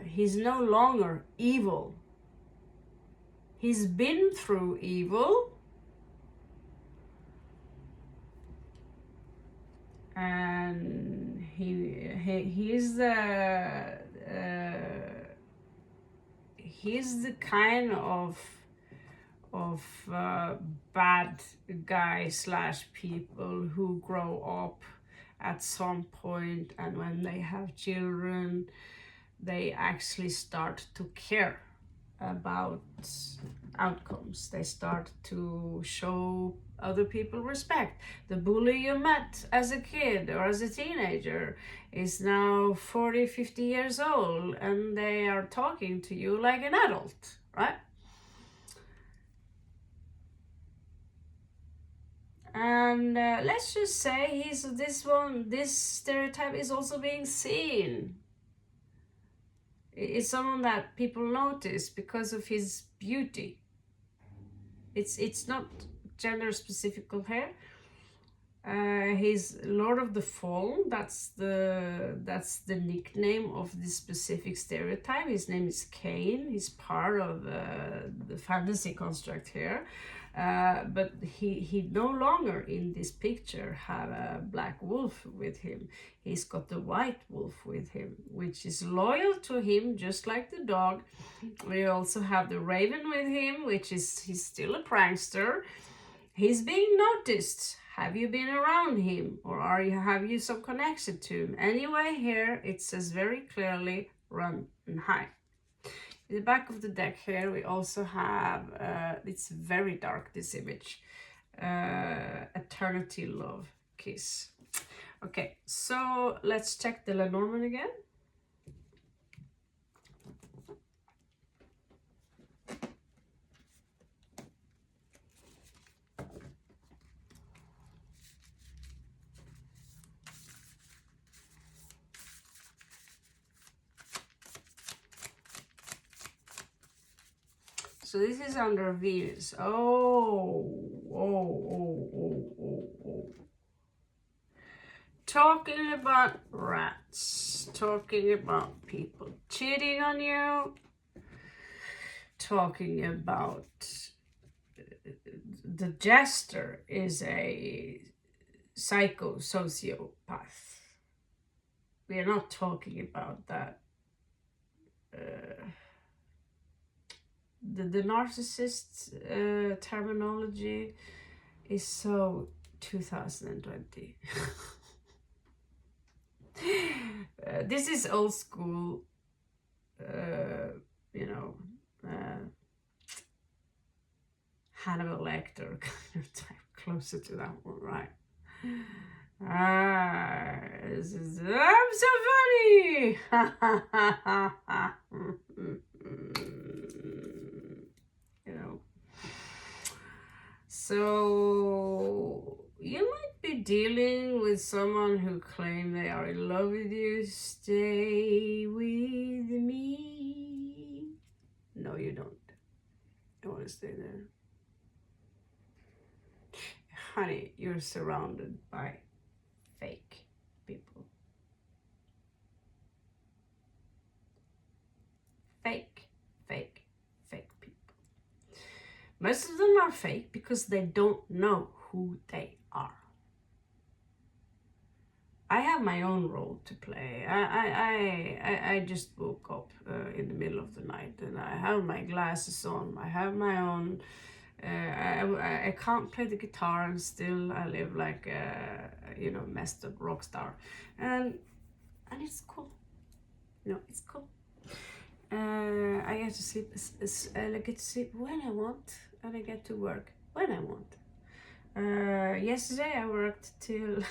He's no longer evil. He's been through evil. And he's the kind of bad guy slash people who grow up at some point, and when they have children they actually start to care about outcomes. They start to show other people respect. The bully you met as a kid or as a teenager is now 40, 50 years old, and they are talking to you like an adult, right? And let's just say this stereotype is also being seen. It's someone that people notice because of his beauty. It's not gender specific here. He's Lord of the Fallen. That's the nickname of this specific stereotype. His name is Cain. He's part of the fantasy construct here. But he no longer in this picture have a black wolf with him. He's got the white wolf with him, which is loyal to him, just like the dog. We also have the raven with him, which is he's still a prankster. He's being noticed. Have you been around him, or have you some connection to him? Anyway, here it says very clearly, run and hide. In the back of the deck here, we also have, it's very dark, this image, Eternity Love Kiss. Okay, so let's check the Lenormand again. So this is under Venus. Oh. Talking about rats, talking about people cheating on you, talking about the jester is a sociopath. We are not talking about that. The narcissist terminology is so 2020. This is old school, Hannibal Lecter kind of type, closer to that one, right? I'm so funny. So you might be dealing with someone who claims they are in love with you. Stay with me. No, you don't. You want to stay there. Honey, you're surrounded by fake people. Fake people. Most of them are fake because they don't know who they are. I have my own role to play. I just woke up in the middle of the night, and I have my glasses on. I have my own. I can't play the guitar, and still I live like a messed up rock star, and it's cool. It's cool. I get to sleep. I get to sleep when I want, and I get to work when I want. Yesterday I worked till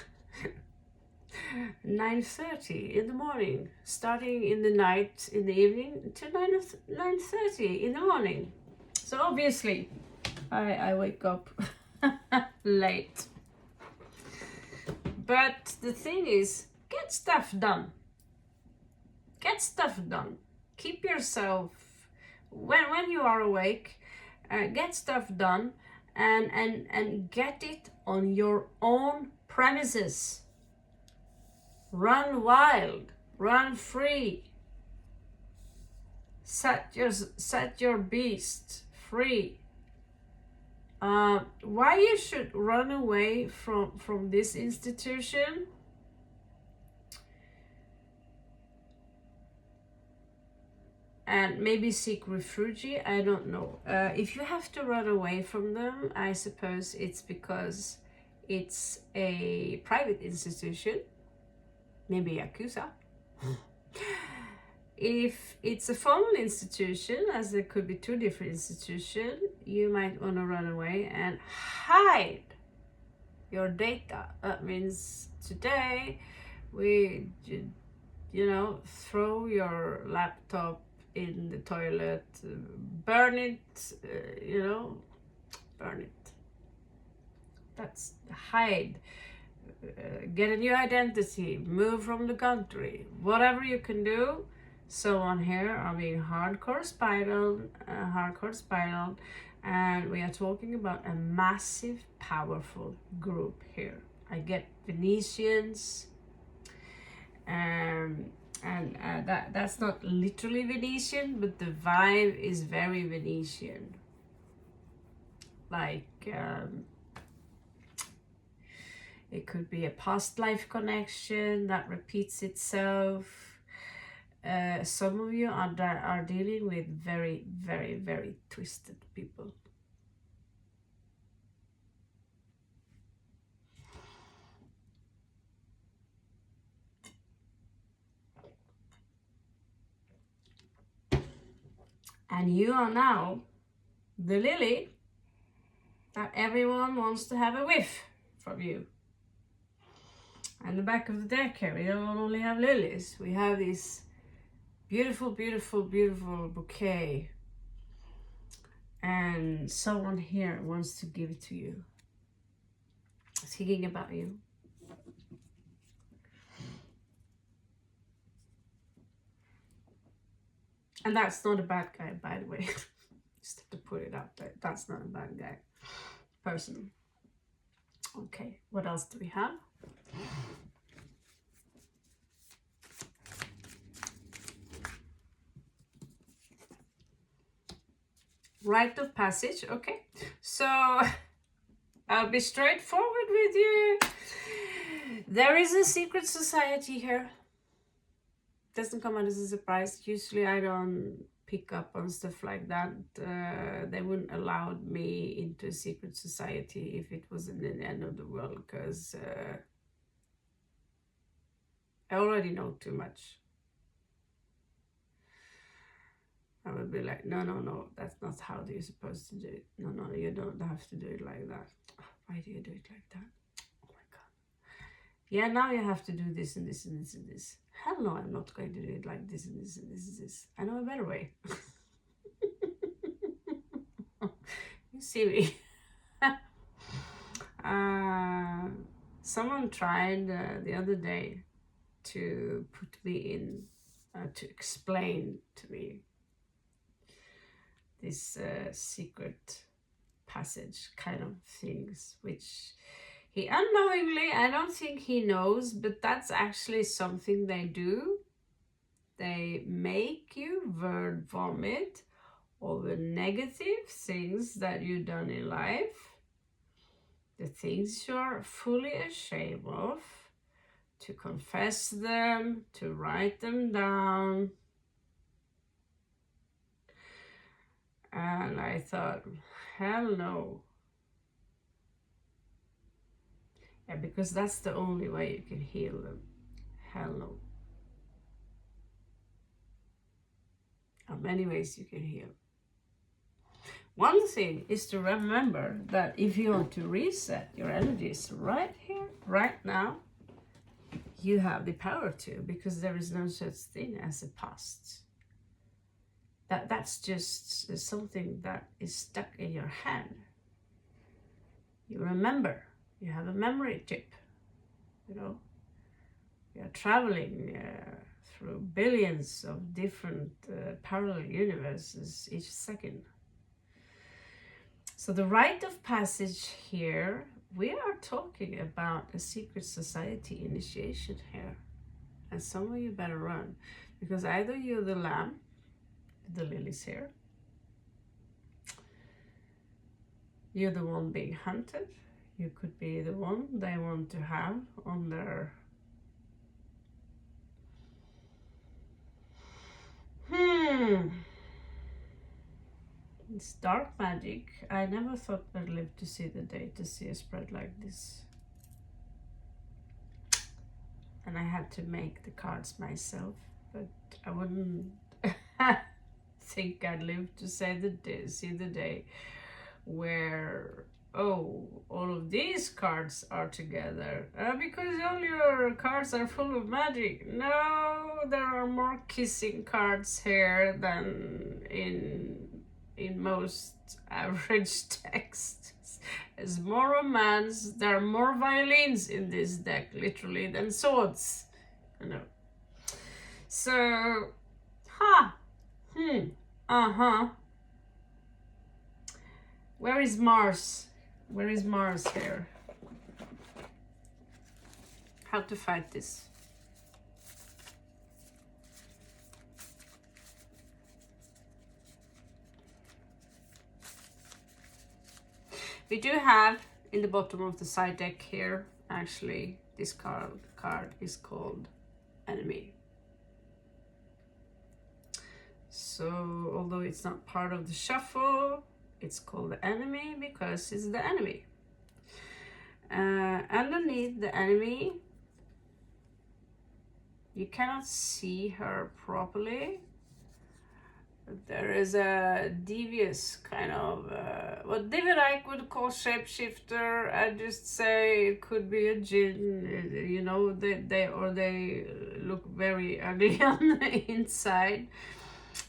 9:30 in the morning, starting in the night, in the evening, to 9:30 in the morning. So obviously, I wake up late. But the thing is, get stuff done. Get stuff done. Keep yourself, when you are awake, get stuff done, and get it on your own premises. Run wild, run free. Set your beast free. Why you should run away from this institution? and maybe seek refuge. I don't know. If you have to run away from them, I suppose it's because it's a private institution, maybe Yakuza. If it's a formal institution, as there could be two different institutions, you might want to run away and hide your data. That means today we, throw your laptop in the toilet, burn it, burn it. That's hide. Get a new identity, move from the country, whatever you can do. So on here are being hardcore spiraled, and we are talking about a massive, powerful group here. I get Venetians, and that's not literally Venetian, but the vibe is very Venetian. Like it could be a past life connection that repeats itself. Some of you are dealing with very, very, very twisted people. And you are now the lily that everyone wants to have a whiff from you. And the back of the deck here, we don't only have lilies, we have this beautiful, beautiful, beautiful bouquet. And someone here wants to give it to you. Thinking about you. And that's not a bad guy, by the way. Just have to put it out there. That's not a bad guy. Person. Okay, what else do we have? Rite of passage. Okay, so I'll be straightforward with you. There is a secret society here. Doesn't come as a surprise. Usually I don't pick up on stuff like that. They wouldn't allow me into a secret society if it wasn't the end of the world, because I already know too much. I would be like, no, that's not how you're supposed to do it. No, you don't have to do it like that. Why do you do it like that? Oh my God. Yeah, now you have to do this and this and this and this. Hell no, I'm not going to do it like this and this and this and this. I know a better way. You see me. Someone tried the other day to put me in, to explain to me this secret passage kind of things, which he unknowingly, I don't think he knows, but that's actually something they do. They make you word vomit over negative things that you've done in life, the things you're fully ashamed of, to confess them, to write them down. And I thought, hell no. Yeah, because that's the only way you can heal them. Hell no. There are many ways you can heal. One thing is to remember that if you want to reset your energies right here, right now, you have the power to, because there is no such thing as a past. That's just something that is stuck in your head. You remember, you have a memory chip, you are traveling through billions of different parallel universes each second. So the rite of passage here, we are talking about a secret society initiation here. And some of you better run, because either you're the lamb, the lilies here, you're the one being hunted, you could be the one they want to have on their It's dark magic. I never thought I'd live to see the day to see a spread like this. And I had to make the cards myself, but I wouldn't think I'd live to see the day where, oh, all of these cards are together because all your cards are full of magic. No, there are more kissing cards here than in most average texts. There's more romance, there are more violins in this deck, literally, than swords. You know. So, Where is Mars? Where is Mars here? How to fight this? We do have in the bottom of the side deck here, actually, this card is called Enemy. So, although it's not part of the shuffle, it's called the Enemy because it's the enemy. Underneath the enemy, you cannot see her properly. There is a devious kind of what David Icke would call shapeshifter. I just say it could be a djinn. You know, they look very ugly on the inside,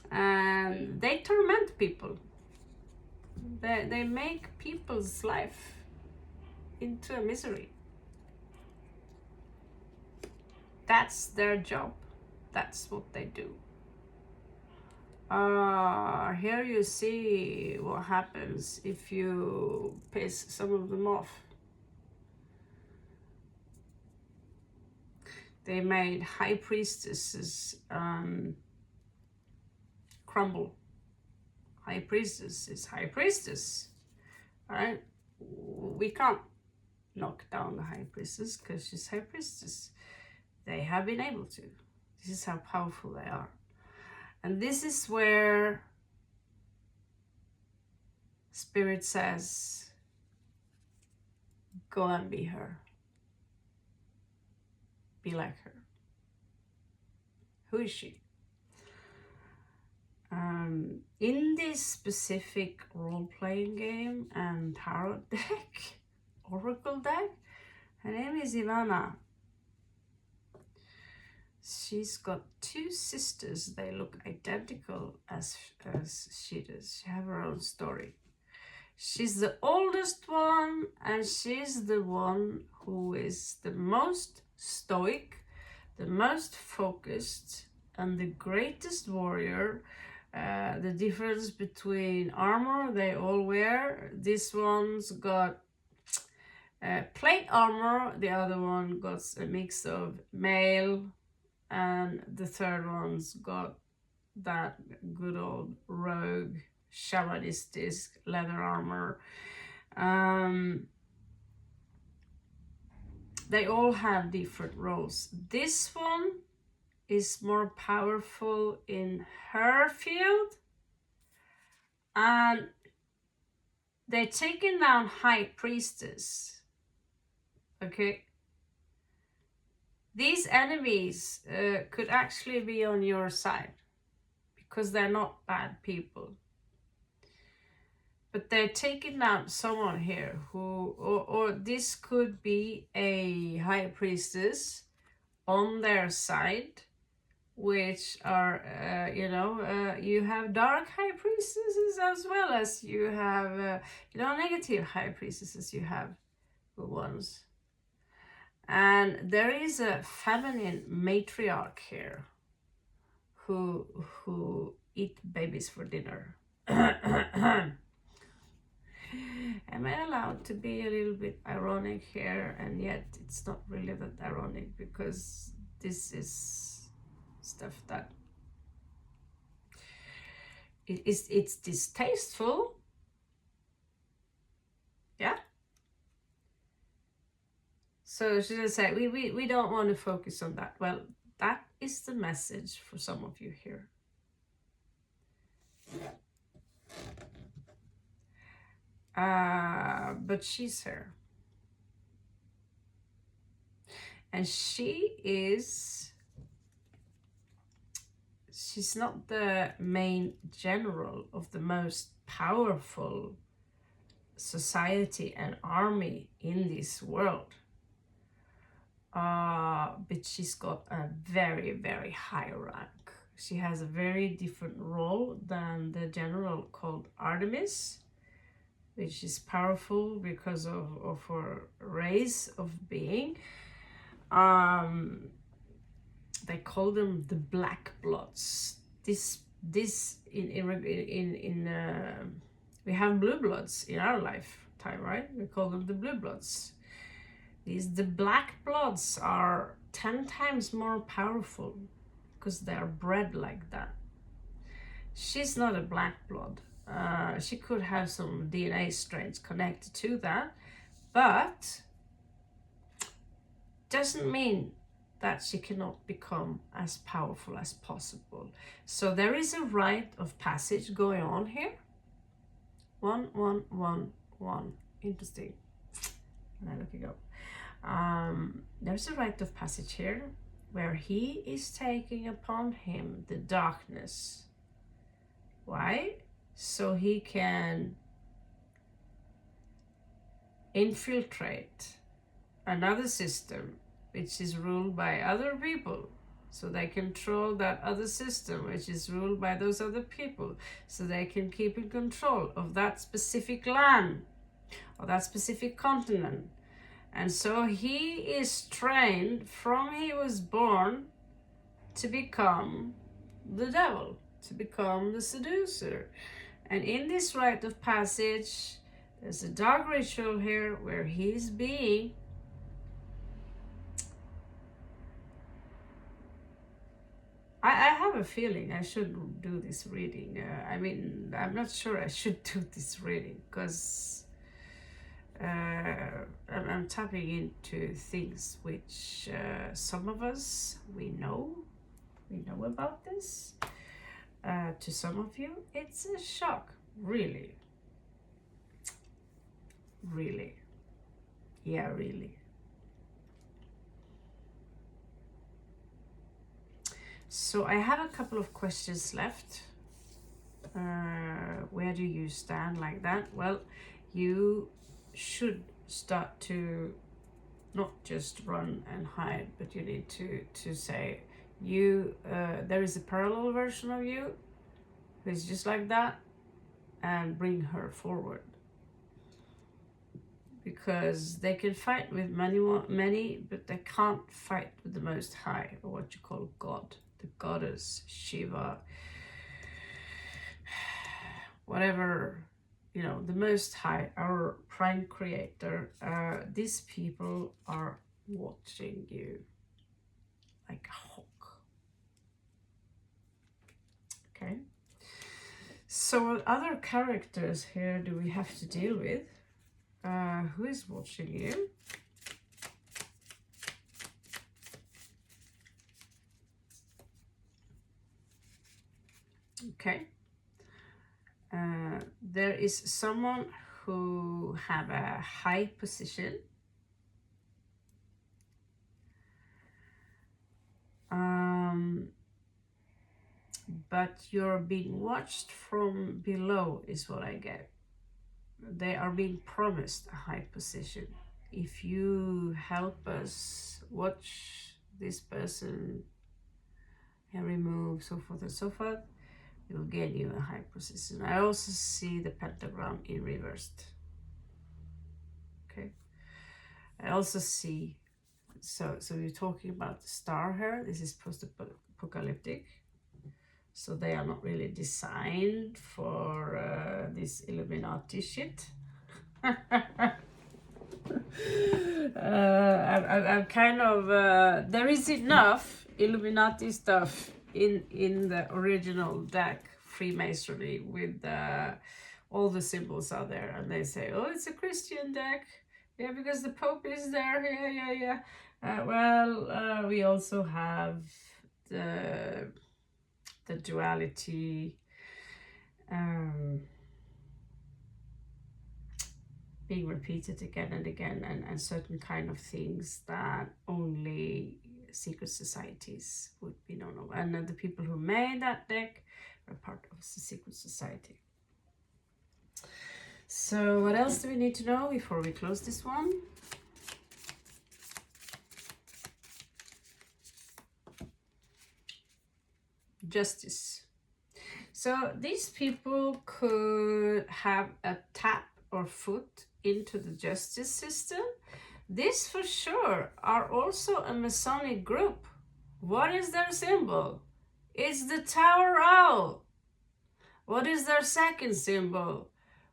and they torment people. They make people's life into a misery. That's their job. That's what they do. Here you see what happens if you piss some of them off. They made high priestesses crumble. High priestess is high priestess. Alright? We can't knock down the high priestess because she's high priestess. They have been able to. This is how powerful they are. And this is where Spirit says, go and be her. Be like her. Who is she? In this specific role-playing game and tarot deck, oracle deck, her name is Ivana. She's got two sisters. They look identical as she does. She has her own story. She's the oldest one, and she's the one who is the most stoic, the most focused, and the greatest warrior. The difference between armor they all wear, this one's got plate armor, the other one got a mix of mail, and the third one's got that good old rogue shamanistic leather armor. They all have different roles. This one is more powerful in her field, and they're taking down high priestess. Okay, these enemies could actually be on your side because they're not bad people, but they're taking down someone here who, or this could be a high priestess on their side, which are, you have dark high priestesses as well as you have, negative high priestesses. You have good ones. And there is a feminine matriarch here who eat babies for dinner. Am I allowed to be a little bit ironic here? And yet it's not really that ironic because this is stuff that it's distasteful. Yeah. So should I say we don't want to focus on that? Well, that is the message for some of you here. But she's here. And she's not the main general of the most powerful society and army in this world. But she's got a very, very high rank. She has a very different role than the general called Artemis, which is powerful because of her race of being. They call them the Black Bloods. This we have blue bloods in our lifetime, right? We call them the blue bloods. The Black Bloods are 10 times more powerful because they are bred like that. She's not a black blood. She could have some DNA strains connected to that, but doesn't mean that she cannot become as powerful as possible. So there is a rite of passage going on here. 1, 1, 1, 1. Interesting. And I look it up. There's a rite of passage here where he is taking upon him the darkness. Why? So he can infiltrate another system which is ruled by other people, so they control that other system which is ruled by those other people, so they can keep in control of that specific land or that specific continent. And so he is trained from he was born to become the devil, to become the seducer. And in this rite of passage, there's a dark ritual here where he's being I have a feeling I should do this reading. I'm not sure I should do this reading because I'm tapping into things which some of us, we know about this. To some of you, it's a shock, really. Yeah, really. So I have a couple of questions left. Where do you stand like that? Well, you should start to not just run and hide, but you need to say there is a parallel version of you who is just like that, and bring her forward, because they can fight with many, but they can't fight with the Most High, or what you call God, the goddess, Shiva, whatever, the Most High, our prime creator. These people are watching you like a hawk. Okay, so what other characters here do we have to deal with? Who is watching you? Okay. There is someone who have a high position. But you're being watched from below is what I get. They are being promised a high position. If you help us watch this person and remove so forth and so forth, it will gain you a high position. I also see the pentagram in reversed. Okay. I also see, so you're talking about the star here. This is post-apocalyptic. So they are not really designed for this Illuminati shit. I'm kind of, there is enough Illuminati stuff in the original deck, Freemasonry, with all the symbols are there, and they say, oh, it's a Christian deck, yeah, because the Pope is there, yeah. We also have the duality, um, being repeated again and again, and certain kind of things that only secret societies would be known of. And the people who made that deck are part of the secret society. So what else do we need to know before we close this one? Justice. So these people could have a tap or foot into the justice system. This for sure are also a Masonic group. What is their symbol? It's the Tower Owl. What is their second symbol?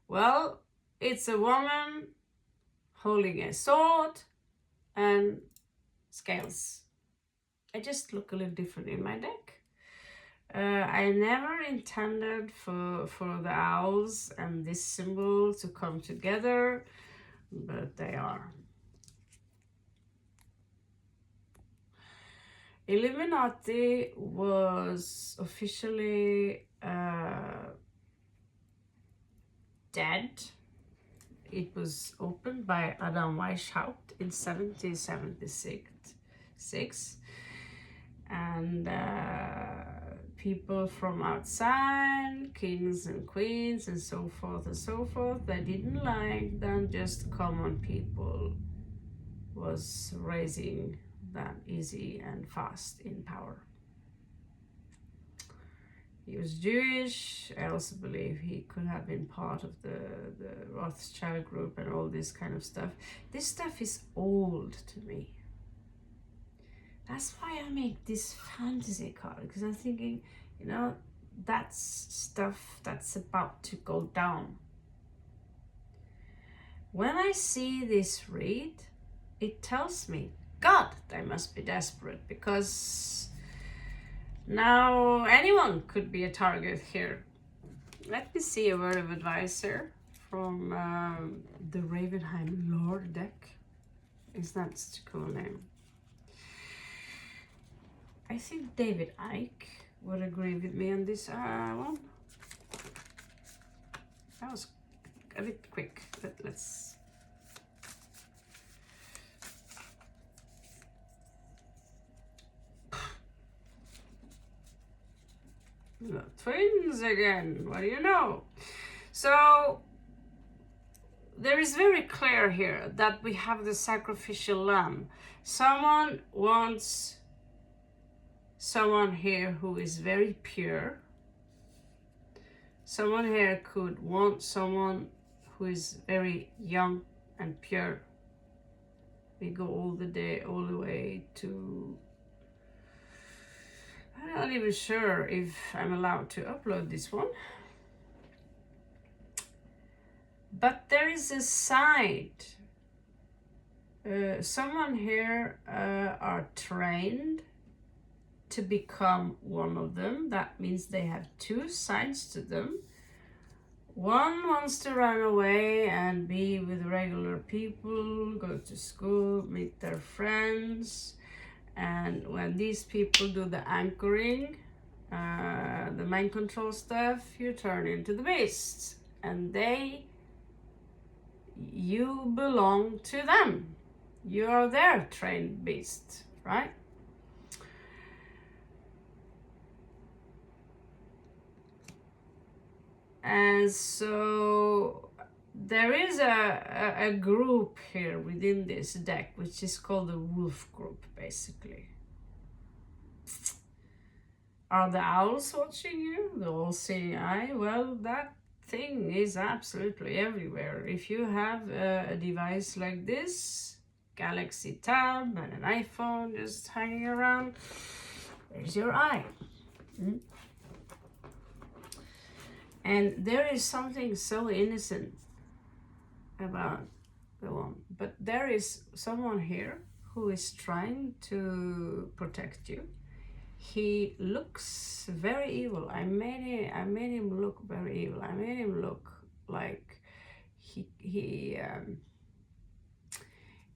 Well, it's a woman holding a sword and scales. I just look a little different in my deck. I never intended for the owls and this symbol to come together, but they are. Illuminati was officially dead. It was opened by Adam Weishaupt in 1776, and people from outside, kings and queens and so forth, they didn't like that just common people was raising that easy and fast in power. He was Jewish. I also believe he could have been part of the Rothschild group and all this kind of stuff. This stuff is old to me. That's why I make this fantasy card, because I'm thinking, you know, that's stuff that's about to go down. When I see this read, it tells me, God, they must be desperate, because now anyone could be a target here. Let me see a word of advice here from the Ravenheim Lore deck. Is that such a cool name? I think David Icke would agree with me on this one. That was a bit quick, but let's... The twins again, what do you know? So there is very clear here that we have the sacrificial lamb. Someone wants someone here who is very pure. Someone here could want someone who is very young and pure. We go all the way to... I'm not even sure if I'm allowed to upload this one. But there is a side. Someone here are trained to become one of them. That means they have two sides to them. One wants to run away and be with regular people, go to school, meet their friends. And when these people do the anchoring, the mind control stuff, you turn into the beasts. And you belong to them. You are their trained beast, right? And so there is a group here within this deck, which is called the Wolf Group, basically. Are the owls watching you? The all-seeing eye? Well, that thing is absolutely everywhere. If you have a device like this, Galaxy Tab and an iPhone just hanging around, there's your eye. And there is something so innocent about the one. But there is someone here who is trying to protect you. He looks very evil. I made him look very evil. I made him look like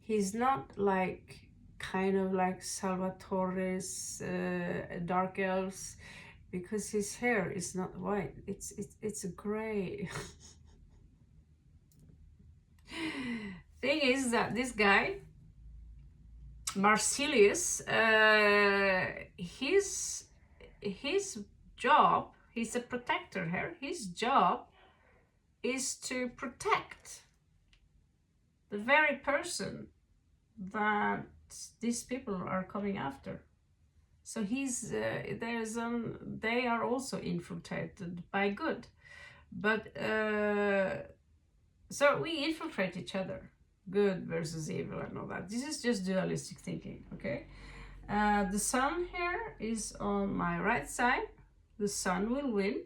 he's not like kind of like Salvatore's Dark Elves. because his hair is not white, it's a gray. Thing is that this guy Marsilius, his job, he's a protector here. His job is to protect the very person that these people are coming after. So they are also infiltrated by good, but so we infiltrate each other, good versus evil and all that. This is just dualistic thinking, okay? The sun here is on my right side. The sun will win.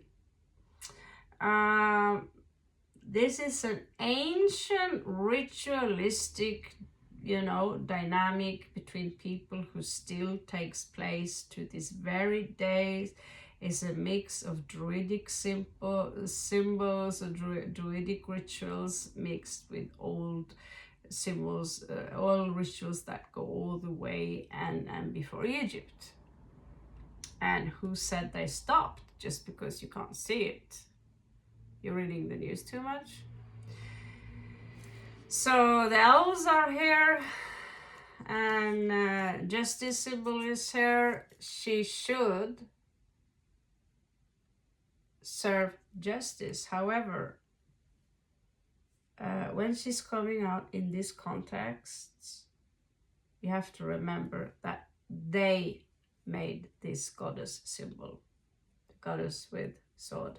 This is an ancient ritualistic, dynamic between people who still takes place to this very day. Is a mix of druidic symbols, druidic rituals mixed with old symbols, all rituals that go all the way and before Egypt. And who said they stopped just because you can't see it? You're reading the news too much. So the elves are here, and justice symbol is here. She should serve justice. However, when she's coming out in this context, you have to remember that they made this goddess symbol, the goddess with sword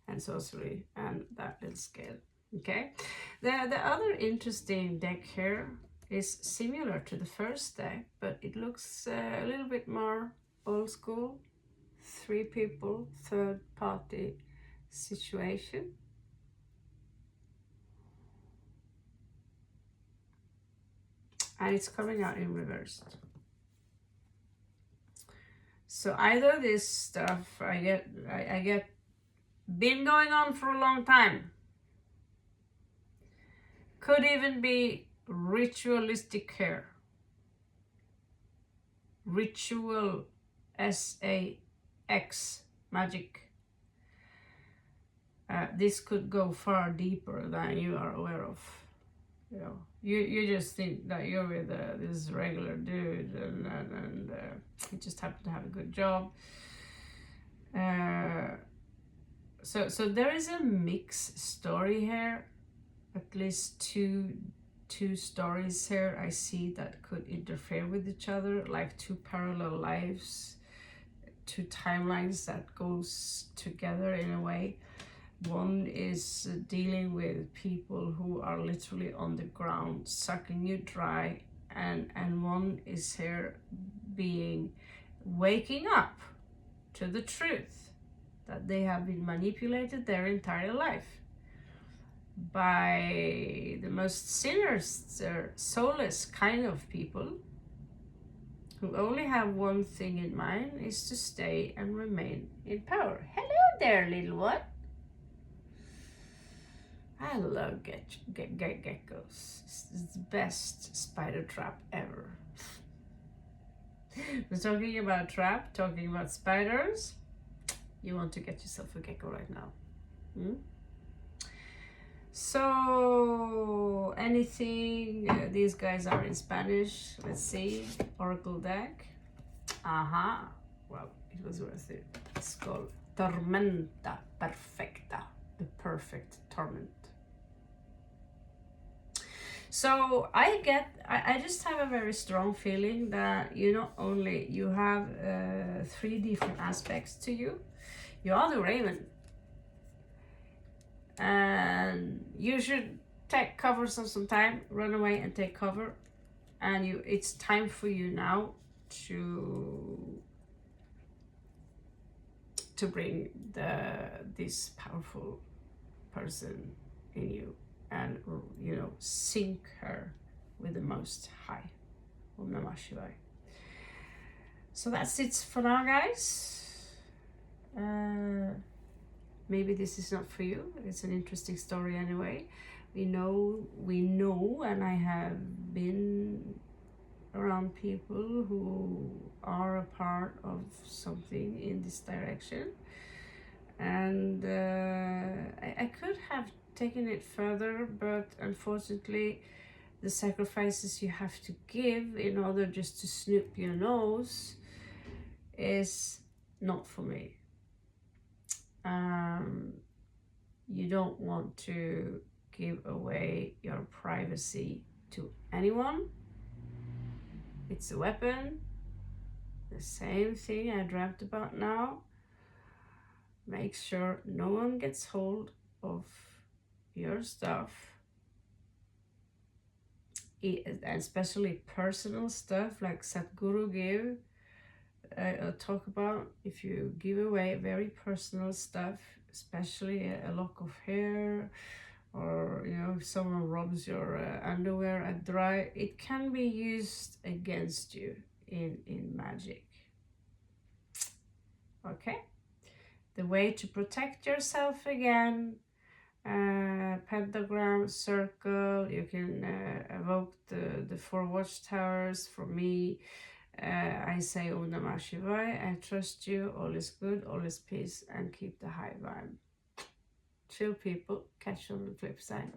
and sorcery and that little scale. Okay, the other interesting deck here is similar to the first deck, but it looks a little bit more old school. 3 people, third party situation. And it's coming out in reversed. So either this stuff I get been going on for a long time, could even be ritualistic care, ritual, SAX, magic. This could go far deeper than you are aware of. You just think that you're with this regular dude and he just happened to have a good job. So there is a mixed story here, at least two stories here I see that could interfere with each other, like 2 parallel lives, 2 timelines that goes together in a way. One is dealing with people who are literally on the ground sucking you dry, and one is here waking up to the truth that they have been manipulated their entire life by the most sinister, soulless kind of people who only have one thing in mind, is to stay and remain in power. Hello there, little one. I love geckos. It's the best spider trap ever. We're talking about trap, talking about spiders. You want to get yourself a gecko right now. So anything, these guys are in Spanish. Let's see, Oracle deck. Well, it was worth it. It's called Tormenta Perfecta, the perfect torment. So I just have a very strong feeling that you have 3 different aspects to you. You are the Raven, and you should take cover some time, run away and take cover, and it's time for you now to bring this powerful person in you and sync her with the Most High. Om Namah Shivaya. So that's it for now, guys. Maybe this is not for you. It's an interesting story anyway. We know, and I have been around people who are a part of something in this direction. And I could have taken it further, but unfortunately the sacrifices you have to give in order just to snoop your nose is not for me. You don't want to give away your privacy to anyone. It's a weapon. The same thing I dreamt about now. Make sure no one gets hold of your stuff, especially personal stuff like Sadhguru gave. Talk about if you give away very personal stuff, especially a lock of hair, or if someone rubs your underwear at dry, it can be used against you in magic. Okay, the way to protect yourself again, pentagram, circle. You can evoke the 4 watchtowers. For me, I say Om Namah Shivaya. I trust you. All is good, all is peace, and keep the high vibe. Chill people. Catch you on the flip side.